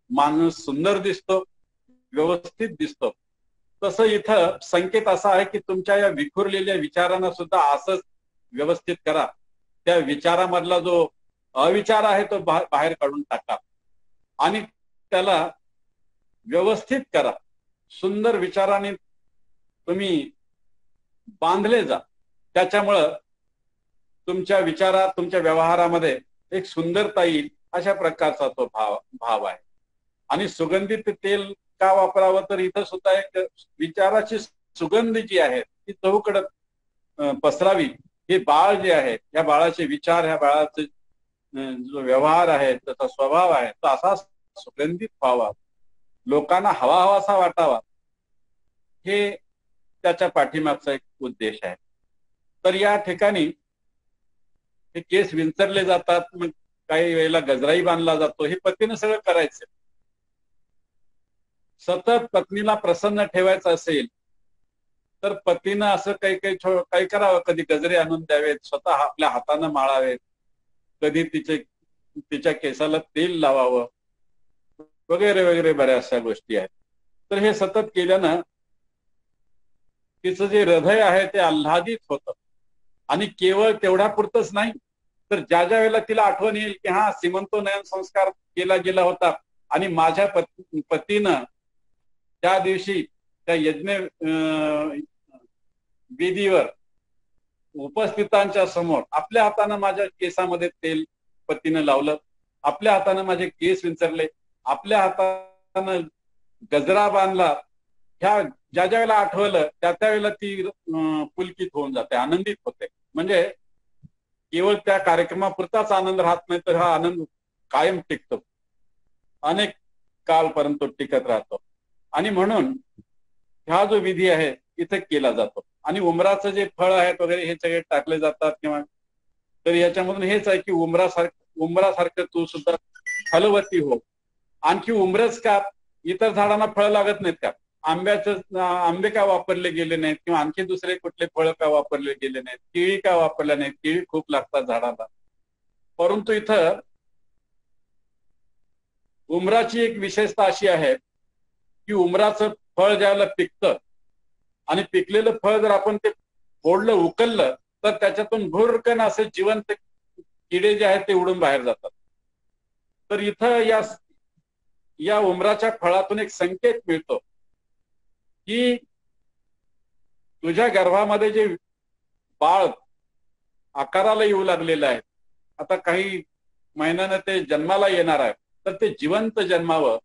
माणूस सुंदर दिसतो, व्यवस्थित दिसतो. तसं इथं संकेत असा आहे की तुमच्या या विखुरलेल्या विचारांना सुद्धा असंच व्यवस्थित करा. त्या विचारामधला जो अविचार आहे तो बाहेर काढून टाका आणि त्याला व्यवस्थित करा. सुंदर विचाराने तुम्ही बांधले जा. त्याच्यामुळं तुमच्या विचारात, तुमच्या व्यवहारामध्ये एक सुंदरता येईल अशा प्रकारचा तो भाव आहे. आणि सुगंधित तेल का वापरावं, तर इथं सुद्धा एक विचाराची सुगंध जी आहे ती चहूकडे पसरावी. हे बाळ जे आहे, या बाळाचे विचार, ह्या बाळाचे जो व्यवहार आहे, त्याचा स्वभाव आहे, तो असा सुगंधित व्हावा, लोकांना हवा हवासा वाटावा, हे त्याच्या पाठीमागचा एक उद्देश आहे. तर या ठिकाणी हे केस विंचरले जातात, मग काही वेळेला गजराही बांधला जातो. हे पतीनं सगळं करायचं. सतत पत्नीला प्रसन्न ठेवायचं असेल तर पतीनं असं काही करावं. कधी गजरे आणून द्यावेत, स्वतः आपल्या हातानं माळावेत, कधी तिच्या केसाला तेल लावावं, वगैरे वगैरे बऱ्याचशा गोष्टी आहेत. तर हे सतत केल्यानं तिचं जे हृदय आहे ते आल्हादित होतं. आणि केवळ तेवढ्या पुरतच नाही, तर ज्या ज्या वेळेला तिला आठवण येईल की हा सीमंतोनयन संस्कार केला गेला होता आणि माझ्या पतीनं त्या दिवशी त्या यज्ञ वेदीवर उपस्थितांच्या समोर आपल्या हातानं माझ्या केसामध्ये तेल पतीनं लावलं, आपल्या हातानं माझे केस विंचरले, आपल्या हातानं गजरा बांधला, ह्या ज्या ज्या वेळेला आठवलं त्या वेळेला ती पुलकित होऊन जाते, आनंदित होते. म्हणजे केवळ त्या कार्यक्रमापुरताच आनंद राहत नाही, तर हा आनंद कायम टिकतो, अनेक काळपर्यंत टिकत राहतो. आणि म्हणून हा जो विधी आहे इथे केला जातो. आणि उमराचं जे फळ आहेत वगैरे हे सगळे टाकले जातात किंवा, तर याच्यामधून हेच आहे की उमरासारखं तू सुद्धा फलवती हो. आणखी उमरच का, इतर झाडांना फळ लागत नाहीत का? आंबे का वापरले गेले नाहीत किंवा आणखी दुसरे कुठले फळ का वापरले गेले नाहीत? केळी का वापरल्या नाहीत? केळी खूप लागतात झाडाला. परंतु इथं उमराची एक विशेषता अशी आहे की उमराचं फळ ज्याला पिकतं आणि पिकलेलं फळ जर आपण ते फोडलं, उकललं, तर त्याच्यातून भुरकन असे जिवंत किडे जे आहेत ते उडून बाहेर जातात. तर इथं या उमराच्या फळातून एक संकेत मिळतो की तुझ्या गर्भामध्ये जे बाळ आकाराला येऊ लागलेलं आहे, आता काही महिन्यानं ते जन्माला येणार आहे, तर ते जिवंत जन्मावं,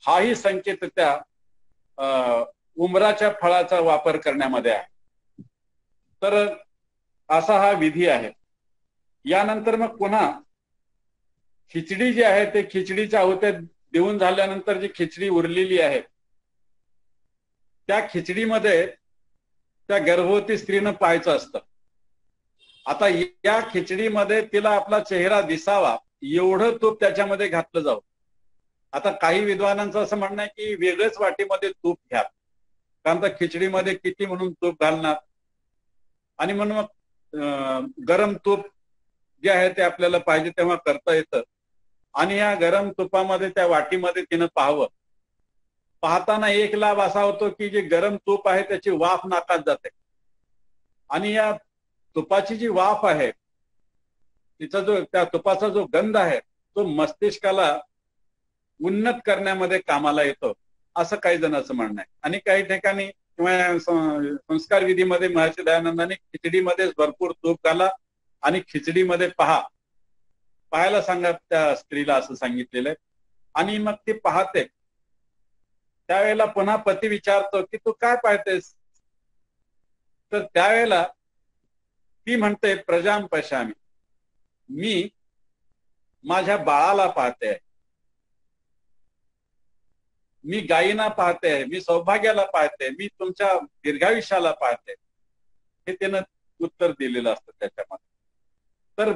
हाही संकेत त्या उमराच्या फळाचा वापर करण्यामध्ये आहे. तर असा हा विधी आहे. यानंतर मग पुन्हा खिचडी जी आहे ते खिचडीच्या आहुत्या देऊन झाल्यानंतर जी खिचडी उरलेली आहे त्या खिचडीमध्ये त्या गर्भवती स्त्रीनं पाहायचं असतं. आता या खिचडीमध्ये तिला आपला चेहरा दिसावा एवढं तूप त्याच्यामध्ये घातलं जावं. आता काही विद्वानांचं असं म्हणणं आहे की वेगळ्याच वाटीमध्ये तूप घ्या, कारण तर खिचडीमध्ये किती म्हणून तूप घालणार. आणि म्हणून मग गरम तूप जे आहे ते आपल्याला पाहिजे तेव्हा करता येतं. आणि या गरम तुपामध्ये त्या वाटीमध्ये तिनं पाहावं. पाहताना एक लाभ असा होतो की जे गरम तूप आहे त्याची वाफ नाकात जाते आणि या तुपाची जी वाफ आहे तिचा त्या तुपाचा जो गंध आहे तो मस्तिष्काला उन्नत करण्यामध्ये कामाला येतो, असं काही जणांचं म्हणणं आहे. आणि काही ठिकाणी किंवा संस्कार विधीमध्ये महर्षी दयानंदांनी खिचडीमध्येच भरपूर तूप घाला आणि खिचडीमध्ये पाहायला सांगा त्या स्त्रीला, असं सांगितलेलं आहे. आणि मग ती पाहते, त्यावेळेला पुन्हा पती विचारतो की तू काय पाहतेस? तर त्यावेळेला ती म्हणते प्रजाम पश्यामी, मी माझ्या बाळाला पाहते, मी गायीना पाहते, मी सौभाग्याला पाहते, मी तुमच्या दीर्घायुष्याला पाहते, हे त्यानं उत्तर दिलेलं असतं त्याच्यामध्ये. तर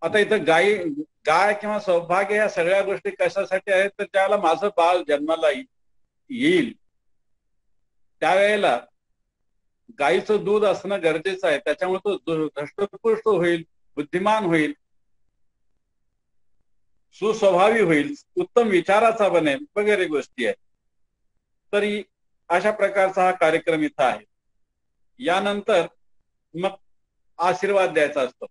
आता इथं गाय किंवा सौभाग्य या सगळ्या गोष्टी कशासाठी आहेत, तर त्याला माझं बाळ जन्माला येईल त्यावेळेला गाईचं दूध असणं गरजेचं आहे. त्याच्यामुळे तो धष्टपुष्ट होईल, बुद्धिमान होईल, सुस्वभावी होईल, उत्तम विचाराचा बनेल, वगैरे गोष्टी आहेत. तरी अशा प्रकारचा हा कार्यक्रम इथं आहे. यानंतर मग आशीर्वाद द्यायचा असतो.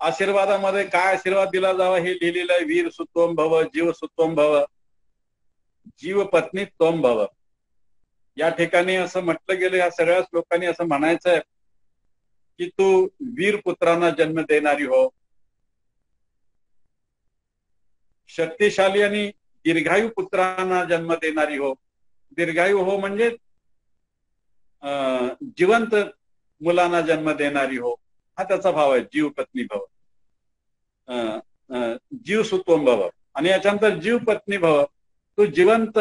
आशीर्वादामध्ये काय आशीर्वाद दिला जावा हे लिहिलेलं आहे. वीर सुत्वम भव, जीव सुत्वम भव, जीव पत्नी त्वम भव. या ठिकाणी असं म्हटलं गेलं, या सगळ्याच लोकांनी असं म्हणायचं आहे की तू वीर पुत्रांना जन्म देणारी हो, शक्तिशाली आणि दीर्घायू पुत्रांना जन्म देणारी हो. दीर्घायू हो म्हणजे जिवंत मुलांना जन्म देणारी हो, हा त्याचा भाव आहे. जीव पत्नी भव, जीव सुत्वम भव. आणि याच्यानंतर जीव पत्नी भव, तू जिवंत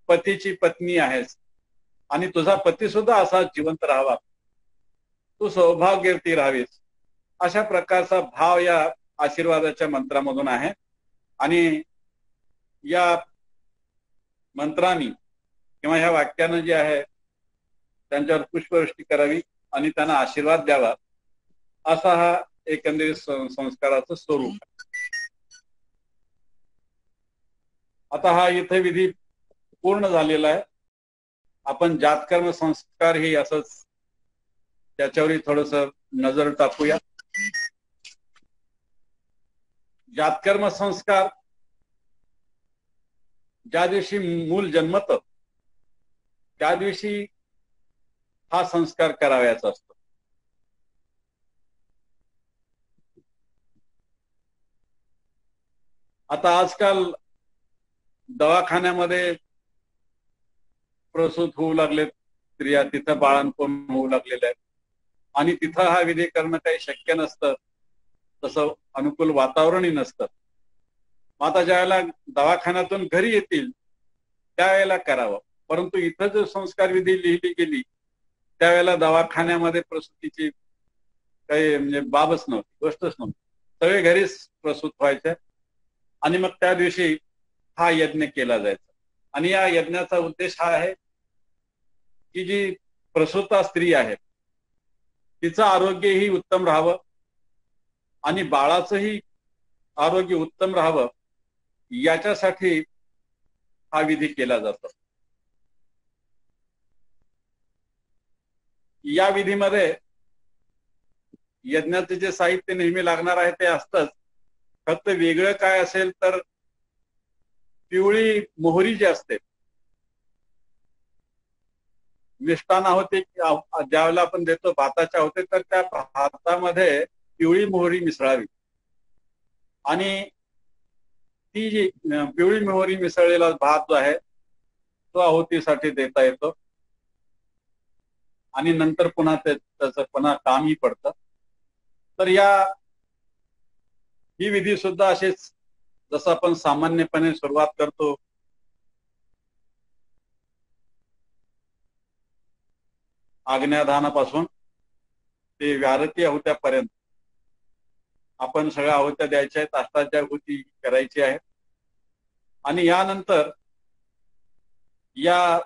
पतीची पत्नी आहेस आणि तुझा पती सुद्धा असा जिवंत राहावा, तू सौभाग्यवती राहावीस. अशा प्रकारचा भाव या आशीर्वादाच्या मंत्रामधून आहे. आणि या मंत्रांनी किंवा ह्या वाक्यानं जे आहे त्यांच्यावर पुष्पवृष्टी करावी आणि त्यांना आशीर्वाद द्यावा, असा हा एकंदरीत संस्काराचं स्वरूप आहे. आता हा इथे विधी पूर्ण झालेला आहे. आपण जातकर्म संस्कार ही असंच त्याच्यावरही थोडस नजर टाकूया. जातकर्म संस्कार ज्या दिवशी मूल जन्मत त्या दिवशी हा संस्कार करावयाचा असतो. आता आजकाल दवाखान्यामध्ये प्रसूत होऊ लागलेत स्त्रिया, तिथं बाळंतपण होऊ लागलेले आहेत आणि तिथं हा विधी करणं काही शक्य नसतं, तसं अनुकूल वातावरणही नसतं. आता ज्यावेळेला दवाखान्यातून घरी येतील त्यावेळेला करावं. परंतु इथं जो संस्कार विधी लिहिली गेली त्यावेळेला दवाखान्यामध्ये प्रसूतीची काही म्हणजे बाबच नव्हती, गोष्टच नव्हती. सगळे घरीच प्रसूत व्हायचे आणि मग त्या दिवशी हा यज्ञ केला जायचा. आणि या यज्ञाचा उद्देश हा आहे की जी प्रसूता स्त्री आहे तिचं आरोग्यही उत्तम राहावं आणि बाळाचंही आरोग्य उत्तम राहावं, याच्यासाठी हा विधी केला जातो. या विधीमध्ये यज्ञाचे जे साहित्य नेहमी लागणार आहे ते असतंच. फक्त वेगळं काय असेल तर पिवळी मोहरी जी असते, मिष्टान होते ज्यावेळेला आपण देतो भाताच्या होते, तर त्या भातामध्ये पिवळी मोहरी मिसळावी आणि ती जी पिवळी मोहरी मिसळलेला भात जो आहे तो आहुतीसाठी देता येतो आणि नंतर पुन्हा त्याचं पुन्हा कामही पडतं. तर ही विधी सुद्धा अशीच जसं आपण सामान्यपणे सुरुवात करतो आज्ञाधानापासून ते व्यारती आहुत्यापर्यंत आपण सगळ्या आहुत्या द्यायच्या आहेत, अष्टाच्या आहुती करायची आहे. आणि यानंतर या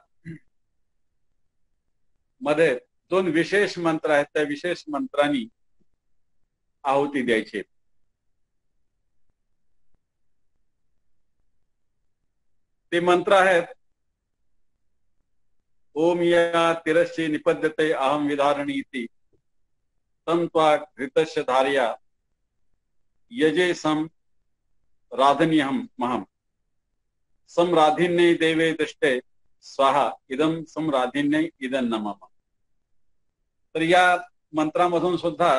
मध्ये 2 विशेष मंत्र आहेत, त्या विशेष मंत्रांनी आहुती द्यायची. ते मंत्र आहेत ओम या तिरश्ची निपद्यते अहम विधारणी इति तम त्वा घृतस्य धार्या यजे सम राधनीयम महम समराधिन्ये देवे दृष्टे स्वाहा इदम समराधिन्ये इदं नमः. तर या मंत्रामधून सुद्धा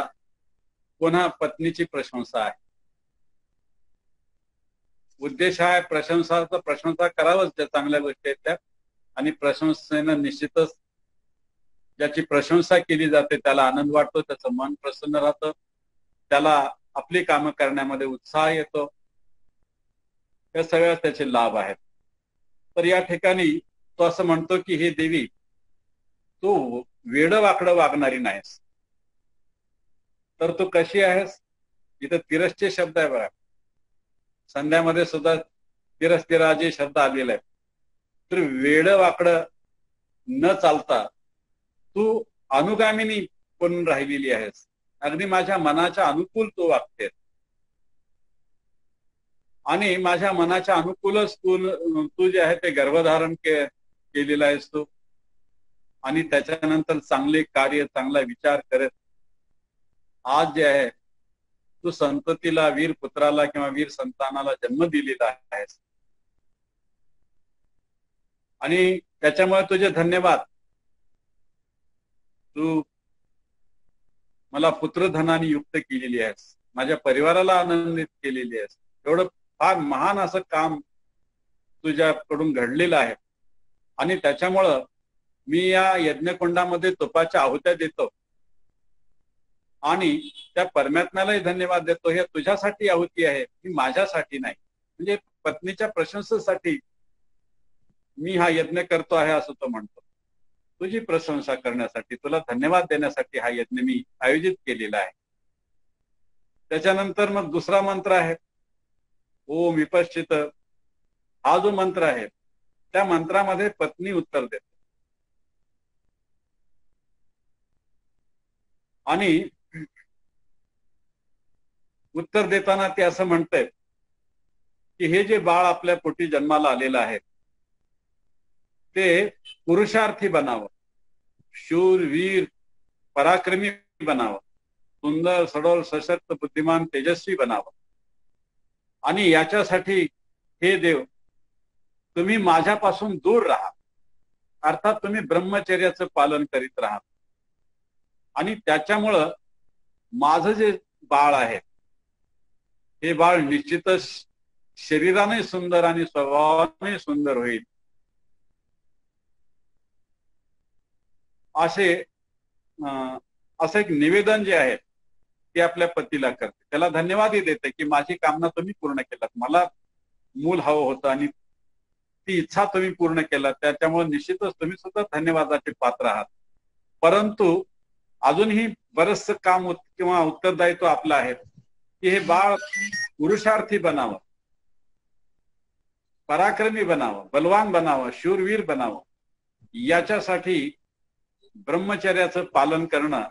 पुन्हा पत्नीची प्रशंसा आहे. उद्देश आहे प्रशंसाचा, प्रशंसा करावंच ज्या चांगल्या गोष्टी आहेत त्या, आणि प्रशंसेनं निश्चितच ज्याची प्रशंसा केली जाते त्याला आनंद वाटतो, त्याचं मन प्रसन्न राहतं, त्याला आपली कामं करण्यामध्ये उत्साह येतो. हे सगळ्या त्याचे लाभ आहेत. तर या ठिकाणी तो असं म्हणतो की हे देवी, तू वेडं वाकडं वागणारी नाहीस, तर तू कशी आहेस. इथं तिरसचे शब्द आहे बघा. संध्यामध्ये सुद्धा तिरस्तिराजे शब्द आलेले आहेत. तर वेड वाकडं न चालता तू अनुगामिनी बनून राहिलेली आहेस. अगदी माझ्या मनाच्या अनुकूल तू वागतेस आणि माझ्या मनाच्या अनुकूलच तू जे आहे ते गर्भधारण केलेलं आहेस तू. आणि त्याच्यानंतर चांगले कार्य, चांगला विचार करत आज जे आहे तू संततीला, वीर पुत्राला किंवा वीर संतानाला जन्म दिलेला आहेस. आणि त्याच्यामुळे तुझे धन्यवाद. तू मला पुत्रधनाने युक्त केलेली आहेस, माझ्या परिवाराला आनंदित केलेली आहेस. एवढं फार महान असं काम तुझ्याकडून घडलेलं आहे. आणि त्याच्यामुळं मी या यज्ञकुंडामध्ये तुपाच्या आहुत्या देतो आणि त्या परमात्म्यालाही धन्यवाद देतो. हे तुझ्यासाठी आहुती आहे, ही माझ्यासाठी नाही. म्हणजे पत्नीच्या प्रशंसेसाठी मी हा यज्ञ करतो आहे असं तो म्हणतो. तुझी प्रशंसा करण्यासाठी, तुला धन्यवाद देण्यासाठी हा यज्ञ मी आयोजित केलेला आहे. त्याच्यानंतर मग दुसरा मंत्र आहे ओम विपश्चित. हा जो मंत्र आहे त्या मंत्रामध्ये पत्नी उत्तर देते आणि उत्तर देताना ते असं म्हणते की हे जे बाळ आपल्या पोटी जन्माला आलेलं आहे ते पुरुषार्थी बनावं, शूर वीर पराक्रमी बनावं, सुंदर सडोल सशक्त बुद्धिमान तेजस्वी बनावं. आणि याच्यासाठी हे देव तुम्ही माझ्यापासून दूर राहा, अर्थात तुम्ही ब्रह्मचर्याचं पालन करीत राहा. आणि त्याच्यामुळं माझं जे बाळ आहे हे बाळ निश्चितच शरीराने सुंदर आणि स्वभावाने सुंदर होईल असं एक निवेदन जे आहे ते आपल्या पतीला करते. त्याला धन्यवादही देते की माझी कामना तुम्ही पूर्ण केलात, मला मूल हवं होतं आणि ती इच्छा तुम्ही पूर्ण केलात, त्याच्यामुळे निश्चितच तुम्ही सुद्धा धन्यवादाचे पात्र आहात. परंतु अजूनही बरचसं काम किंवा उत्तरदायित्व आपलं आहे की हे बाळ पुरुषार्थी बनावं, पराक्रमी बनावं, बलवान बनावं, शूरवीर बनावं. याच्यासाठी ब्रह्मचर्याचं पालन करणं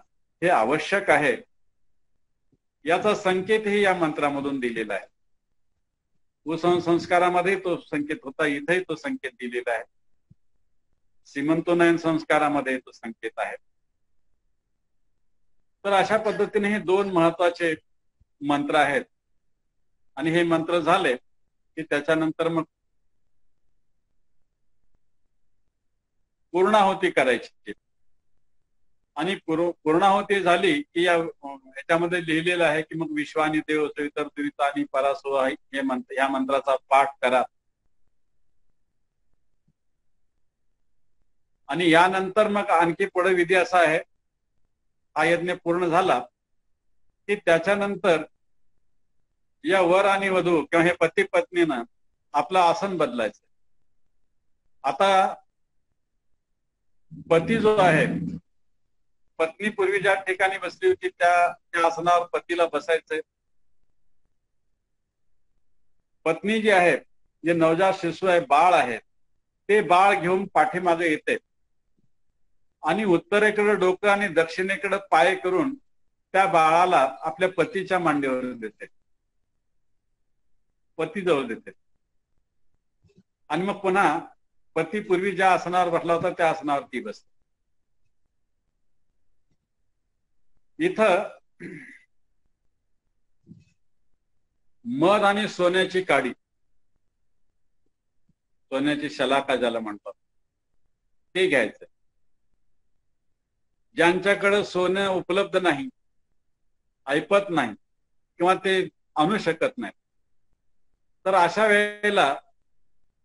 हे आवश्यक आहे. याचा संकेतही या मंत्रामधून दिलेला आहे. संस्कारामध्ये तो संकेत होता, इथेही तो संकेत दिलेला आहे. सीमंतोनयन संस्कारामध्ये तो संकेत आहे. तर अशा पद्धतीने हे दोन महत्वाचे मंत्र आहेत. आणि हे मंत्र झाले की त्याच्यानंतर मग पूर्णाहुती करायची. आणि पूर्णाहुती झाली की याच्यामध्ये लिहिलेलं आहे की मग विश्वानी देव सवितर दुरिता आणि परासो हे मंत्र, या मंत्राचा पाठ करा. आणि यानंतर मग आणखी पुढे विधी असा आहे, हा यज्ञ पूर्ण झाला की त्याच्यानंतर या वर आणि वधू किंवा हे पती पत्नीनं आपलं आसन बदलायचं. आता पती जो आहे, पत्नी पूर्वी ज्या ठिकाणी बसली होती त्या आसनावर पतीला बसायचंय. पत्नी जी आहे, जे नवजात शिशु आहे, बाळ आहे, ते बाळ घेऊन पाठीमागे येते आणि उत्तरेकडे डोकं आणि दक्षिणेकडे पाय करून त्या बाळाला आपल्या पतीच्या मांडीवर देते, पतीजवळ देते. आणि मग पुन्हा पती पूर्वी ज्या आसनावर बसला होता त्या आसनावर ती बसते. इथं मध आणि सोन्याची काडी, सोन्याची शलाका ज्याला म्हणतात, ते घ्यायचं. ज्यांच्याकडे सोनं उपलब्ध नाही, ऐपत नाही किंवा ते आणू शकत नाही, तर अशा वेळेला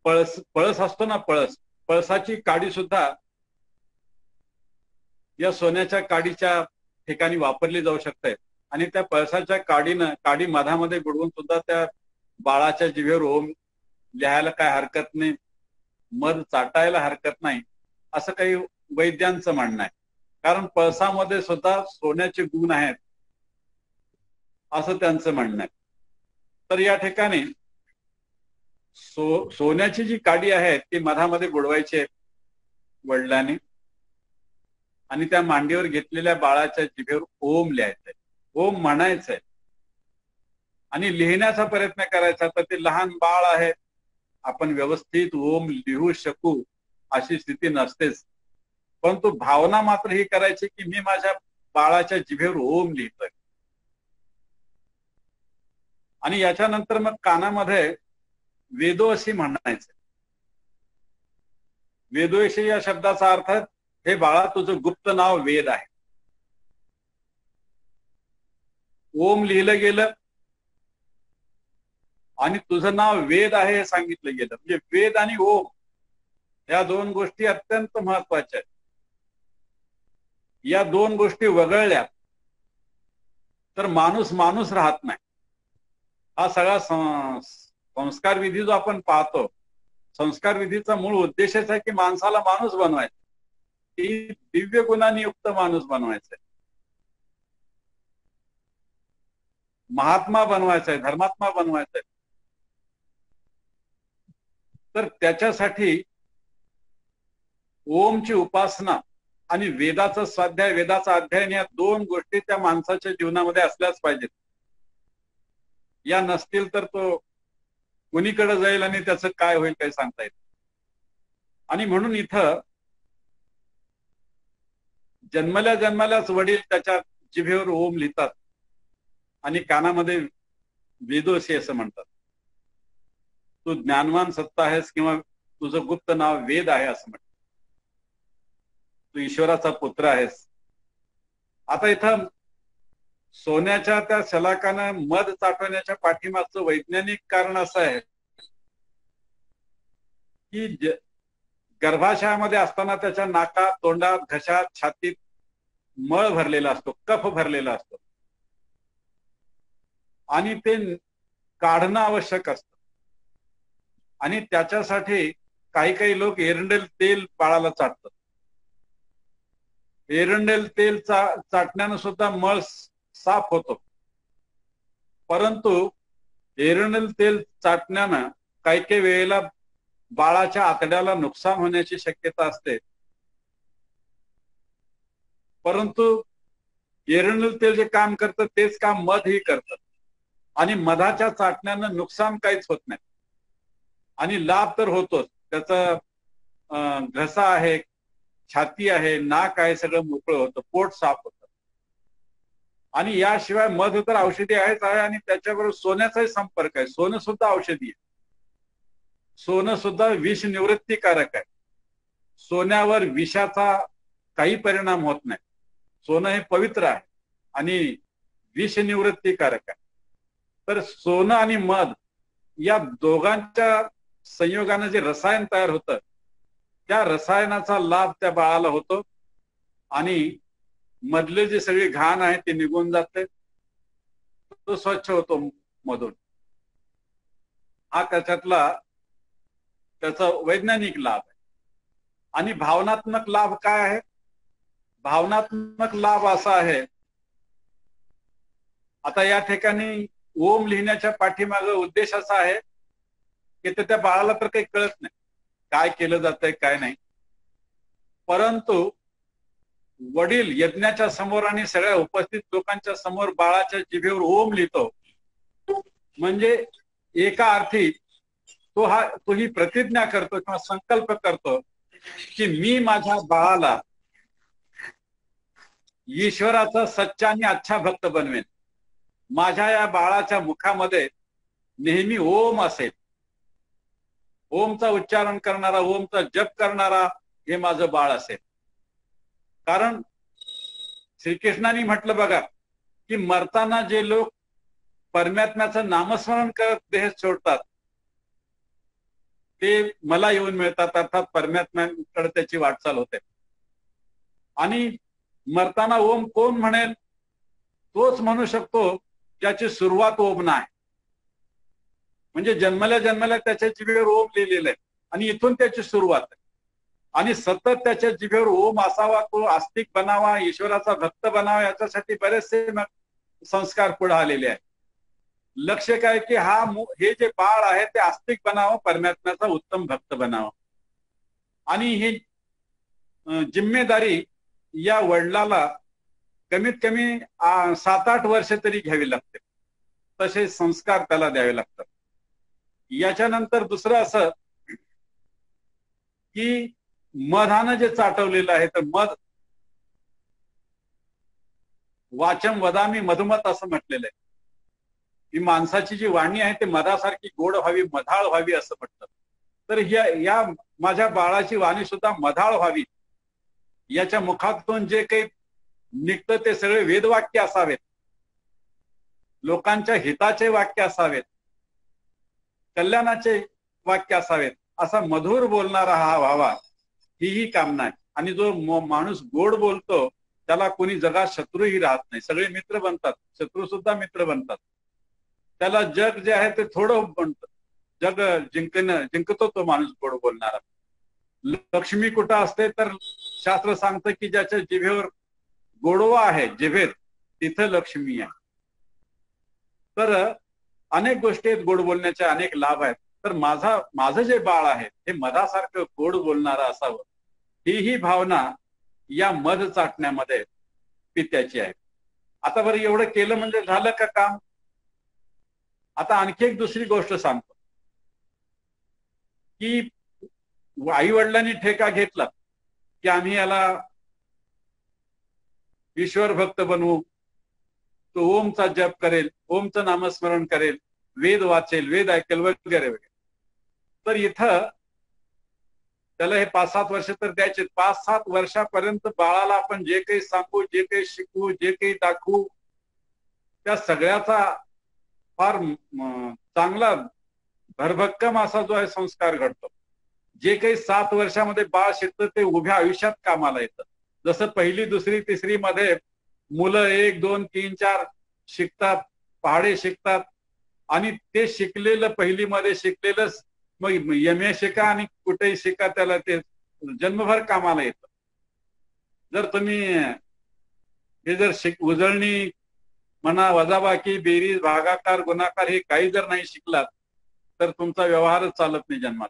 पळस असतो ना, पळसाची काडी सुद्धा या सोन्याच्या काडीच्या ठिकाणी वापरली जाऊ शकते. आणि त्या पळसाच्या काडी मधामध्ये बुडवून सुद्धा त्या बाळाच्या जिभेवर ओम लिहायला काय हरकत नाही, मध चाटायला हरकत नाही, असं काही वैद्यांचं म्हणणं आहे. कारण पळसामध्ये सुद्धा सोन्याचे गुण आहेत असं त्यांचं म्हणणं आहे. तर या ठिकाणी सोन्याची जी काडी आहे ती मधामध्ये बुडवायची आहे वडिलांनी, आणि त्या मांडीवर घेतलेल्या बाळाच्या जिभेवर ओम लिहायचंय, ओम म्हणायचंय आणि लिहिण्याचा प्रयत्न करायचा. तर ते लहान बाळ आहे, आपण व्यवस्थित ओम लिहू शकू अशी स्थिती नसतेच, परंतु भावना मात्र ही करायची की मी माझ्या बाळाच्या जिभेवर ओम लिहितोय. आणि याच्यानंतर मग कानामध्ये वेदोशी म्हणायचं. वेदोशी या शब्दाचा अर्थ हे बाळा तुझं गुप्त नाव वेद आहे. ओम लिहिलं गेलं आणि तुझं नाव वेद आहे हे सांगितलं गेलं. म्हणजे वेद आणि ओम या दोन गोष्टी अत्यंत महत्वाच्या आहेत. या दोन गोष्टी वगळल्या तर माणूस माणूस राहत नाही. हा सगळा संस्कार विधी जो आपण पाहतो, संस्कार विधीचा मूळ उद्देशच आहे की माणसाला माणूस बनवायचा, की दिव्य गुणांनी युक्त माणूस बनवायचा, महात्मा बनवायचा आहे, धर्मात्मा बनवायचा आहे. तर त्याच्यासाठी ओमची उपासना आणि वेदाचं स्वाध्याय, वेदाचा अध्ययन या दोन गोष्टी त्या माणसाच्या जीवनामध्ये असल्याच पाहिजेत. या नसतील तर तो कुणीकडे जाईल आणि त्याचं काय होईल काही सांगता येत. आणि म्हणून इथं जन्मल्या जन्मल्याच वडील त्याच्या जिभेवर ओम लिहितात आणि कानामध्ये वेदोसी असं म्हणतात. तू ज्ञानवान सत्ता आहेस किंवा तुझं गुप्त नाव वेद आहे असं म्हणतात. तू ईश्वराचा पुत्र आहेस. आता इथं सोन्याच्या त्या शलाकानं मध चाटवण्याच्या पाठीमागचं वैज्ञानिक कारण असं आहे की गर्भाशयामध्ये असताना त्याच्या नाकात, तोंडात, घशात, छातीत मळ भरलेला असतो, कफ भरलेला असतो आणि ते काढणं आवश्यक असतं. आणि त्याच्यासाठी काही काही लोक एरंडेल तेल बाळाला चाटतात. एरंडेल तेल चाटण्यानं सुद्धा मळ साफ होतो, परंतु एरंडेल तेल चाटण्यानं काही काही वेळेला बाळाच्या आतड्याला नुकसान होण्याची शक्यता असते. परंतु एरंडेल तेल जे काम करतं तेच काम मध ही करतं आणि मधाच्या चाटण्यानं नुकसान काहीच होत नाही आणि लाभ तर होतोच. त्याचा घसा आहे, छाती आहे, नाक आहे, सगळं मोकळं होतं, पोट साफ होतं. आणि याशिवाय मध तर औषधी आहेच आहे आणि त्याच्याबरोबर सोन्याचाही संपर्क आहे. सोनं सुद्धा औषधी आहे. सोनं सुद्धा विष निवृत्तीकारक आहे. सोन्यावर विषाचा काही परिणाम होत नाही. सोनं हे पवित्र आहे आणि विष निवृत्तीकारक आहे. तर सोनं आणि मध या दोघांच्या संयोगाने जे रसायन तयार होतं त्या रसायनाचा लाभ त्या बाळाला होतो आणि मधले जे सगळी घाण आहे ते निघून जाते, तो स्वच्छ होतो मधून. हा त्याचा वैज्ञानिक लाभ आहे. आणि भावनात्मक लाभ काय आहे? भावनात्मक लाभ असा आहे, आता या ठिकाणी ओम लिहिण्याच्या पाठीमागे उद्देश असा आहे की त्या बाळाला तर काही कळत नाही काय केलं जातंय काय नाही, परंतु वडील यज्ञाच्या समोर आणि सगळ्या उपस्थित लोकांच्या समोर बाळाच्या जिभेवर ओम लिहितो, म्हणजे एका अर्थी तो ही प्रतिज्ञा करतो किंवा संकल्प करतो की मी माझ्या बाळाला ईश्वराचा सच्चा आणि अच्छा भक्त बनवेन. माझ्या या बाळाच्या मुखामध्ये नेहमी ओम असेल, ओमचा उच्चारण करणारा, ओमचा जप करणारा हे माझं बाळ असेल. कारण श्रीकृष्णाने म्हटलं बघा की मरताना जे लोक परमात्म्याचं नामस्मरण करत देह सोडतात ते मला येऊन मिळतात, अर्थात परमात्म्याकडे त्याची वाटचाल होते. आणि मरताना ओम कोण म्हणेल? तोच म्हणू शकतो ज्याची सुरुवात ओम नाही. म्हणजे जन्मल्या जन्मल्या त्याच्या जिभेवर ओम लिहिलेलं आहे आणि इथून त्याची सुरुवात आहे. आणि सतत त्याच्या जिभेवर ओम असावा, तो आस्तिक बनावा, ईश्वराचा भक्त बनावा, याच्यासाठी बरेचसे संस्कार पुढे आलेले आहेत. लक्ष्य काय की हे जे बाळ आहे ते आस्तिक बनावं, परमात्म्याचा उत्तम भक्त बनावं. आणि ही जिम्मेदारी या वडिलाला कमीत कमी 7-8 वर्ष तरी घ्यावी लागते. तसे संस्कार त्याला द्यावे लागतात. याच्यानंतर दुसरं असं की मधानं जे चाटवलेलं आहे, तर मध वाचम वदामी मधुमत असं म्हटलेलं आहे. ही माणसाची जी वाणी आहे ते मधासारखी गोड व्हावी, मधाळ व्हावी असं म्हटलं. तर या माझ्या बाळाची वाणी सुद्धा मधाळ व्हावी. याच्या मुखातून जे काही निघतं ते सगळे वेदवाक्य असावेत, लोकांच्या हिताचे वाक्य असावेत, कल्याणाचे वाक्य असावेत, असा मधुर बोलणारा हा व्हावा, ही कामना आहे. आणि जो माणूस गोड बोलतो त्याला कोणी जगात शत्रूही राहत नाही, सगळे मित्र बनतात, शत्रू सुद्धा मित्र बनतात. त्याला जग जे आहे ते थोडं बनतं, जग जिंकतो तो माणूस गोड बोलणारा. लक्ष्मी कुठं असते तर शास्त्र सांगतं की ज्याच्या जिभेवर गोडवा आहे, जिभेत, तिथं लक्ष्मी आहे. तर अनेक गोष्टी आहेत, गोड बोलण्याचे अनेक लाभ आहेत. तर माझं जे बाळ आहे हे मधासारखं गोड बोलणारं असावं, ही भावना या मध चाटण्यामध्ये पित्याची आहे. आता बरं एवढं केलं म्हणजे झालं का काम? आता आणखी एक दुसरी गोष्ट सांगतो की आई वडिलांनी ठेका घेतला की आम्ही याला ईश्वर भक्त बनवू, तो ओमचा जप करेल, ओमचं नामस्मरण करेल, वेद वाचेल, वेद ऐकेल वगैरे वगैरे. तर इथं त्याला हे 5-7 वर्ष तर द्यायचे. 5-7 वर्षापर्यंत बाळाला आपण जे काही सांगू, जे काही शिकवू, जे काही दाखवू, त्या सगळ्याचा फार चांगला भरभक्कम असा जो आहे संस्कार घडतो. जे काही 7 वर्षामध्ये बाळ शिकतं ते उभ्या आयुष्यात कामाला येतं. जसं 1ली, 2री, 3री मध्ये मुलं 1, 2, 3, 4 शिकतात, पहाडे शिकतात, आणि ते शिकलेलं 1ली मध्ये शिकलेलं मग MA शिका आणि कुठेही शिका, त्याला ते जन्मभर कामाला येतं. जर तुम्ही हे जर उजळणी म्हणा, वजाबाकी, बेरीज, भागाकार, गुणाकार हे काही जर नाही शिकलात तर तुमचा व्यवहारच चालत नाही जन्मात.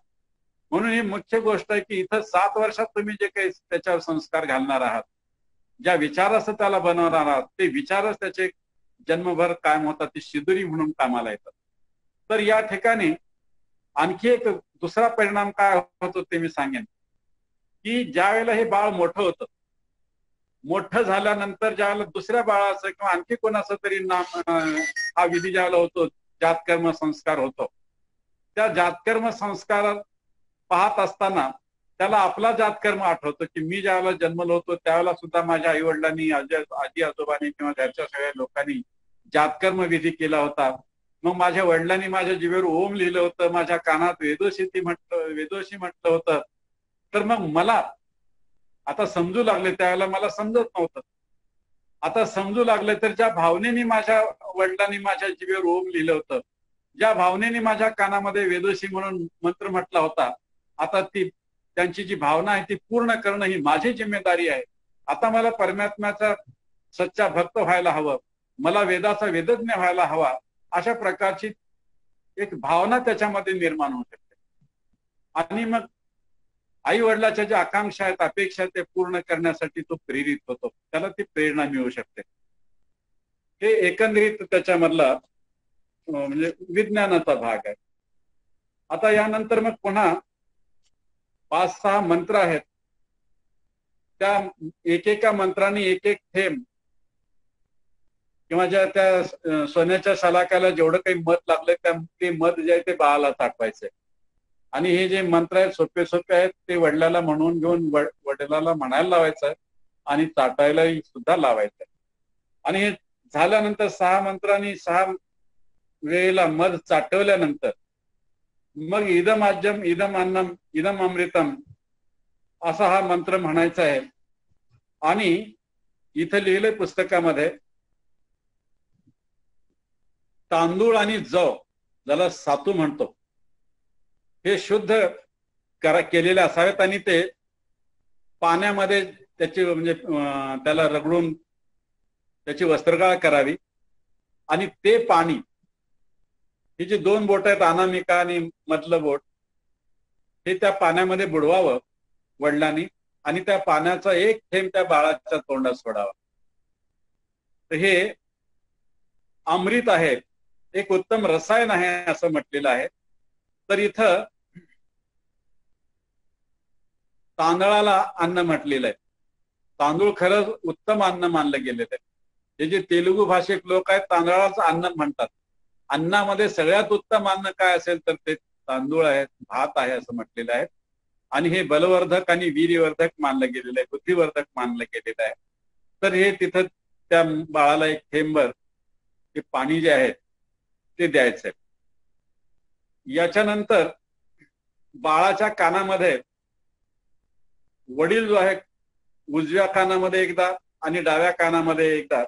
म्हणून ही मुख्य गोष्ट आहे की इथं 7 वर्षात तुम्ही जे काही त्याच्यावर संस्कार घालणार आहात, ज्या विचाराचं त्याला बनवणार आहात, ते विचारच त्याचे जन्मभर कायम होतात, ती शिदुरी म्हणून कामाला येतात. तर या ठिकाणी आणखी एक दुसरा परिणाम काय होतो ते मी सांगेन की ज्या वेळेला हे बाळ मोठं होतं, मोठं झाल्यानंतर ज्यावेळेला दुसऱ्या बाळाचं किंवा आणखी कोणाचं तरी नाम हा विधी ज्यावेळेला होतो, जातकर्म संस्कार होतो, त्या जातकर्म संस्कार पाहत असताना त्याला आपला जातकर्म आठवतो की मी ज्यावेळेला जन्मलो होतो त्यावेळेला सुद्धा माझ्या आई वडिलांनी, आजी आजोबांनी किंवा घरच्या सगळ्या लोकांनी जातकर्म विधी केला होता. मग माझ्या वडिलांनी माझ्या जिभेवर ओम लिहिलं होतं, माझ्या कानात वेदोशी म्हटलं होतं. तर मग मला आता समजू लागले, त्यावेळेला मला समजत नव्हतं, आता समजू लागले. तर ज्या भावनेने माझ्या वडिलांनी माझ्या जिभेवर ओम लिहिलं होतं, ज्या भावनेने माझ्या कानामध्ये वेदोशी म्हणून मंत्र म्हटला होता, आता त्यांची जी भावना आहे ती पूर्ण करणं ही माझी जिम्मेदारी आहे. आता मला परमात्म्याचा सच्चा भक्त व्हायला हवं, मला वेदाचा वेदज्ञ व्हायला हवा, अशा प्रकारची एक भावना त्याच्यामध्ये निर्माण होऊ शकते. आणि मग आई वडिलाच्या ज्या आकांक्षा आहेत, अपेक्षा आहेत, ते पूर्ण करण्यासाठी तो प्रेरित होतो, त्याला ती प्रेरणा मिळू शकते. हे एकंदरीत त्याच्यामधला म्हणजे विज्ञानाचा भाग आहे. आता यानंतर मग पुन्हा 5-6 मंत्र आहेत. त्या एकेका मंत्राने एक थेंब किंवा ज्या त्या सोन्याच्या शलाकाला जेवढं काही मध लागलंय ते मध जे आहे ते बाळाला ताटवायचंय. आणि हे जे मंत्र आहेत सोपे आहेत, ते वडिलाला म्हणून घेऊन वडिलाला म्हणायला लावायचं आणि ताटायला सुद्धा लावायचंय. आणि हे झाल्यानंतर 6 मंत्रांनी 6 वेळेला मध चाटवल्यानंतर मग इदम आज्यम, इदम अन्नम, इदम अमृतम असा हा मंत्र म्हणायचा आहे. आणि इथं लिहिलंय पुस्तकामध्ये, तांदूळ आणि जव, ज्याला सातू म्हणतो, हे शुद्ध केलेले असावेत आणि ते पाण्यामध्ये त्याची म्हणजे त्याला रगडून त्याची वस्त्रगाळ करावी आणि ते पाणी, ही जी दोन बोट आहेत अनामिका आणि मधलं बोट, हे त्या पाण्यामध्ये बुडवावं वडिलांनी आणि त्या पाण्याचा एक थेंब त्या बाळाच्या तोंडात सोडावा. तर हे अमृत आहे, एक उत्तम रसायन आहे असं म्हटलेलं आहे. तर इथं तांदळाला अन्न म्हटलेलं आहे. तांदूळ खरंच उत्तम अन्न मानलं गेलेलं आहे. हे जे तेलुगू भाषिक लोक आहेत तांदळाचं अन्न म्हणतात. अन्नामध्ये सगळ्यात उत्तम अन्न काय असेल तर ते तांदूळ आहे, भात आहे असं म्हटलेलं आहे. आणि हे बलवर्धक आणि वीर्यवर्धक मानलं गेलेलं आहे, बुद्धिवर्धक मानलं गेलेलं आहे. तर हे तिथं त्या बाळाला एक थेंबर ते पाणी जे आहे ते द्यायचं आहे. याच्यानंतर बाळाच्या कानामध्ये वडील जो आहे उजव्या कानामध्ये एकदा आणि डाव्या कानामध्ये एकदा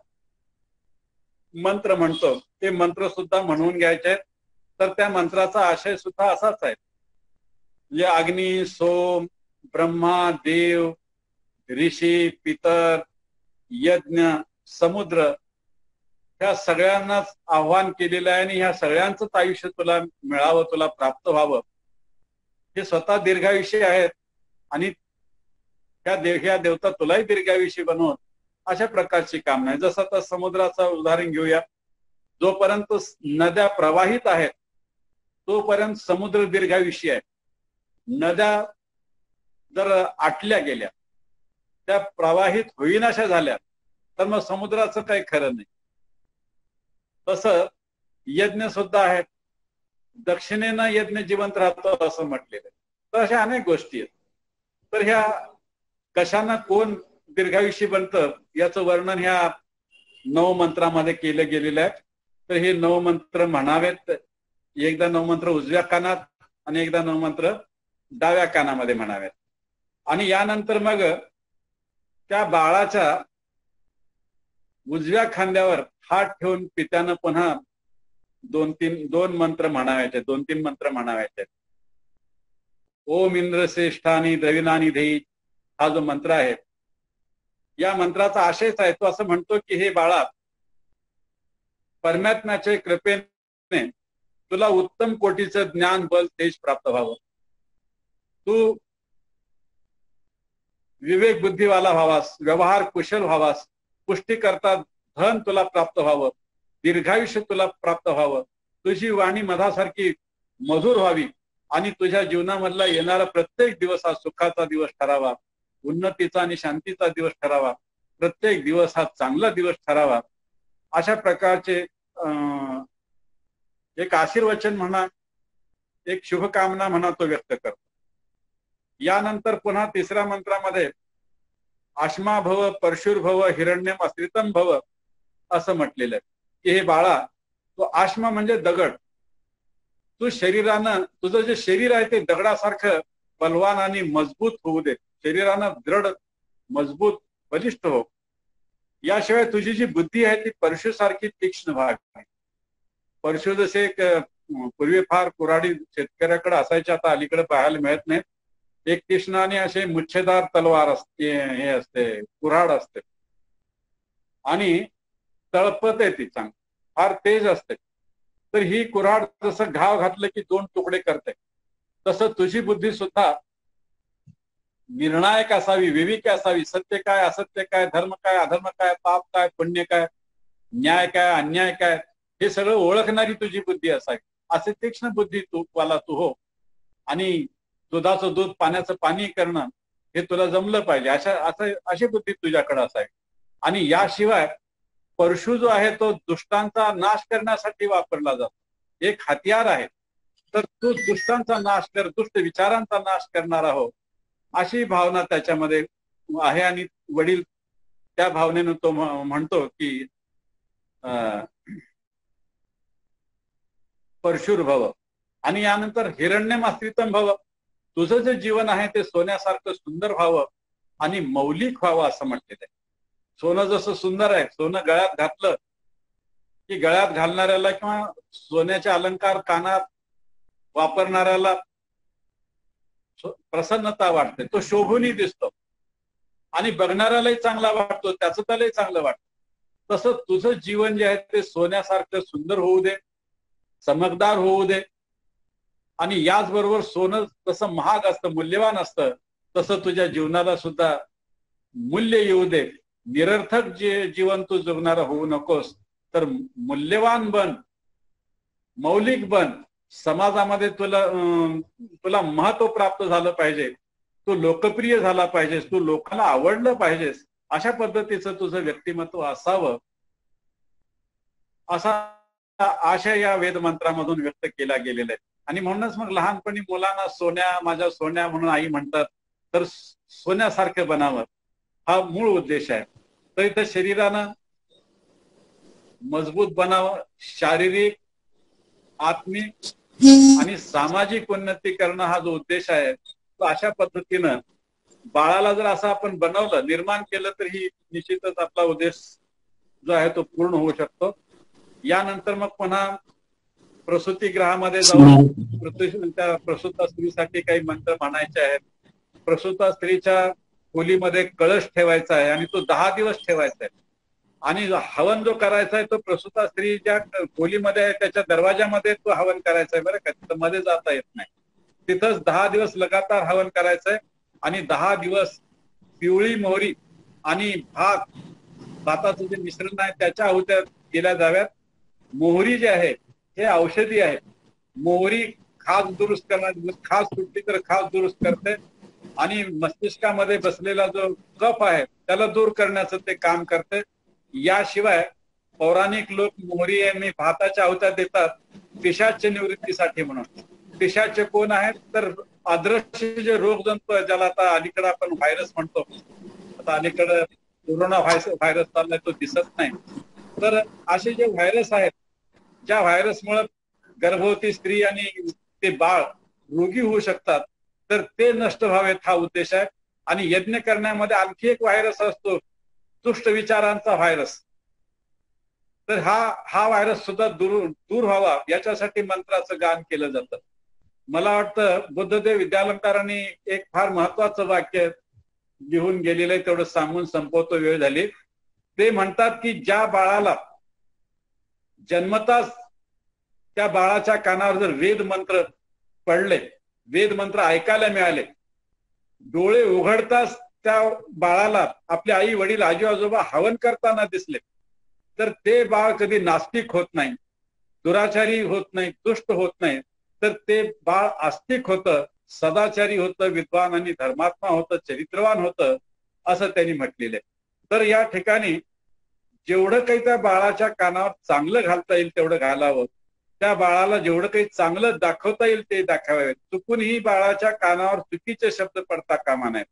मंत्र म्हणतो, ते मंत्र सुद्धा म्हणून घ्यायचे. तर त्या मंत्राचा आशय सुद्धा असाच आहे, म्हणजे अग्नी, सोम, ब्रह्मा, देव, ऋषी, पितर, यज्ञ, समुद्र ह्या सगळ्यांनाच आव्हान केलेलं आहे आणि ह्या सगळ्यांचंच आयुष्य तुला मिळावं, तुला प्राप्त व्हावं. हे स्वतः दीर्घायुषी आहेत आणि ह्या देवता तुलाही दीर्घायुषी बनवून अशा प्रकारची कामना आहे. जसं आता समुद्राचं उदाहरण घेऊया. जोपर्यंत नद्या प्रवाहित आहेत तोपर्यंत समुद्र दीर्घायुषी आहे. नद्या जर आटल्या गेल्या, त्या प्रवाहित होईनाशा झाल्या, तर मग समुद्राचं काही खरं नाही. तसं यज्ञ सुद्धा आहेत, दक्षिणेनं यज्ञ जिवंत राहतो असं म्हटलेलं आहे. तर अशा अनेक गोष्टी आहेत. तर ह्या कशानं कोण दीर्घायुषी बनतं याचं वर्णन ह्या 9 मंत्रामध्ये केलं गेलेलं आहे. तर हे 9 मंत्र म्हणावेत. एकदा 9 मंत्र उजव्या कानात आणि एकदा 9 मंत्र डाव्या कानामध्ये म्हणावेत. आणि यानंतर मग त्या बाळाच्या उजव्या खांद्यावर हात ठेवून पित्यानं पुन्हा 2 मंत्र म्हणावायचे, 2-3 मंत्र म्हणावायचे. ओम इंद्रश्रेष्ठानी द्रविणानी धेई हा जो मंत्र आहे, या मंत्राचा आशयच आहे, तो असं म्हणतो की हे बाळा, परमात्म्याच्या कृपेने तुला उत्तम कोटीचं ज्ञान, बल, तेज प्राप्त व्हावं. तू विवेक बुद्धीवाला व्हावास, व्यवहार कुशल व्हावास, पुष्टी करता धन तुला प्राप्त व्हावं, दीर्घायुष्य तुला प्राप्त व्हावं, तुझी वाणी मधासारखी मधुर व्हावी आणि तुझ्या जीवनामधला येणारा प्रत्येक दिवस हा सुखाचा दिवस ठरावा, उन्नतीचा आणि शांतीचा दिवस ठरावा, प्रत्येक दिवस हा चांगला दिवस ठरावा. अशा प्रकारचे एक आशीर्वचन म्हणा, एक शुभकामना म्हणा तो व्यक्त करतो. यानंतर पुन्हा 3ऱ्या मंत्रामध्ये आश्मा भव, परशुर्भव, हिरण्यम अस्त्रितम भव असं म्हटलेलं आहे की हे बाळा, तो आश्मा म्हणजे दगड. तू शरीरानं, तुझं जे शरीर आहे ते दगडासारखं बलवान आणि मजबूत होऊ दे. शरीरानं दृढ, मजबूत, बलिष्ठ हो. याशिवाय तुझी जी बुद्धी आहे ती परशुसारखी तीक्ष्ण व्हावी. परशु जसे एक पूर्वी फार कुऱ्हाडी शेतकऱ्याकडे असायचे, आता अलीकडे पाहायला मिळत नाही. एक तीक्ष्ण आणि असे मुच्छेदार तलवार असते, हे असते, कुऱ्हाड असते आणि तळपत ती चांग, फार तेज असते. तर ही कुऱ्हाड जसं घाव घातलं की 2 तुकडे करते, तसं तुझी बुद्धी सुद्धा निर्णायक असावी, विवेकी असावी. सत्य काय, असत्य काय, धर्म काय, अधर्म काय, पाप काय, पुण्य काय, न्याय काय, अन्याय काय, हे सगळं ओळखणारी तुझी बुद्धी असावी. असे तीक्ष्ण बुद्धी तू हो. आणि दुधाचं दूध, पाण्याचं पाणी करणं हे तुला जमलं पाहिजे. अशी बुद्धी तुझ्याकडे असावी. आणि याशिवाय परशु जो आहे तो दुष्टांचा नाश करण्यासाठी वापरला जातो, एक हत्यार आहे. तर तू दुष्टांचा नाश कर, दुष्ट विचारांचा नाश करणारा हो, अशी भावना त्याच्यामध्ये आहे. आणि वडील त्या भावनेनं तो म्हणतो की परशुर्भव. आणि यानंतर हिरण्यमास्त्रितम भव, तुझं जे जीवन आहे ते सोन्यासारखं सुंदर व्हावं आणि मौलिक व्हावं असं म्हटलेलं आहे. सोनं जसं सुंदर आहे, सोनं गळ्यात घातलं की गळ्यात घालणाऱ्याला किंवा सोन्याचे अलंकार कानात वापरणाऱ्याला प्रसन्नता वाटते, तो शोभूनही दिसतो आणि बघणाऱ्यालाही चांगला वाटतो, त्याचं त्यालाही चांगलं वाटतं. तसं तुझं जीवन जे आहे ते सोन्यासारखं सुंदर होऊ दे, चमकदार होऊ दे. आणि याचबरोबर सोनं जसं महाग असतं, मूल्यवान असतं, तसं तुझ्या जीवनाला सुद्धा मूल्य येऊ दे. निरर्थक जीवन तू जगणारा होऊ नकोस, तर मूल्यवान बन, मौलिक बन. समाजामध्ये तुला महत्व प्राप्त झालं पाहिजे, तू लोकप्रिय झाला पाहिजेस, तू लोकांना आवडलं पाहिजेस, अशा पद्धतीचं तुझं व्यक्तिमत्व असावं, असा आशय या वेद मंत्रामधून व्यक्त केला गेलेला आहे. आणि म्हणूनच मग लहानपणी मुलांना सोन्या, माझ्या सोन्या म्हणून आई म्हणतात, तर सोन्यासारखं बनावं हा मूळ उद्देश आहे. तर इथं शरीरानं मजबूत बनावं, शारीरिक, आत्मिक आणि सामाजिक उन्नती करणं हा जो उद्देश आहे, तो अशा पद्धतीनं बाळाला जर असं आपण बनवलं, निर्माण केलं, तर ही निश्चितच आपला उद्देश जो आहे तो पूर्ण होऊ शकतो. यानंतर मग पुन्हा प्रसूतीगृहामध्ये जाऊन त्या प्रसूत स्त्रीसाठी काही मंत्र म्हणायचे आहेत. प्रसूत स्त्रीच्या खोलीमध्ये कळश ठेवायचा आहे आणि तो 10 दिवस ठेवायचा आहे. आणि हवन जो करायचा आहे तो प्रसूत स्त्री ज्या खोलीमध्ये आहे त्याच्या दरवाजामध्ये तो हवन करायचा आहे, बरं का, तिथं मध्ये जाता येत नाही. तिथंच 10 दिवस लगातार हवन करायचंय. आणि 10 दिवस पिवळी मोहरी आणि भाताचं जे मिश्रण आहे त्याच्या आहुत्या केल्या जाव्यात. मोहरी जे आहे हे औषधी आहे. मोहरी खास दुरुस्त करणार, खास सुटली तर खास दुरुस्त करते आणि मस्तिष्कामध्ये बसलेला जो कफ आहे त्याला दूर करण्याचं ते काम करते. याशिवाय पौराणिक लोक मोहरी आणि भाताच्या आहुत्या देतात पिशाच निवृत्तीसाठी म्हणून. पिशाच कोण आहेत तर अदृश्य जे रोगजंतू आहे, ज्याला आता अलीकडे आपण व्हायरस म्हणतो, आता अलीकडे कोरोना व्हायरस चाललाय, तो दिसत नाही. तर असे जे व्हायरस आहेत, ज्या व्हायरसमुळे गर्भवती स्त्री आणि ते बाळ रोगी होऊ शकतात, तर ते नष्ट व्हावेत हा उद्देश आहे. आणि यज्ञ करण्यामध्ये आणखी एक व्हायरस असतो, दुष्ट विचारांचा व्हायरस. तर हा व्हायरस सुद्धा दूर व्हावा याच्यासाठी मंत्राचं गान केलं जातं. मला वाटतं बुद्धदेव विद्यालंकारांनी एक फार महत्वाचं वाक्य लिहून गेलेलं आहे, तेवढं सांगून संपवतो, वेळ झाली. ते म्हणतात की ज्या बाळाला जन्मताच त्या बाळाच्या कानावर जर वेद मंत्र पडले, वेद मंत्र ऐकायला मिळाले, डोळे उघडताच त्या बाळाला आपले आई वडील आजी आजोबा हवन करताना दिसले, तर ते बाळ कधी नास्तिक होत नाही, दुराचारी होत नाही, दुष्ट होत नाही, तर ते बाळ आस्तिक होतं, सदाचारी होतं, विद्वान आणि धर्मात्मा होतं, चरित्रवान होतं, असं त्यांनी म्हटलेलं आहे. तर या ठिकाणी जेवढं काही त्या बाळाच्या कानावर चांगलं घालता येईल तेवढं घालावं. त्या बाळाला जेवढं काही चांगलं दाखवता येईल ते दाखवावे. चुकूनही बाळाच्या कानावर चुकीचे शब्द पडता कामा नयेत.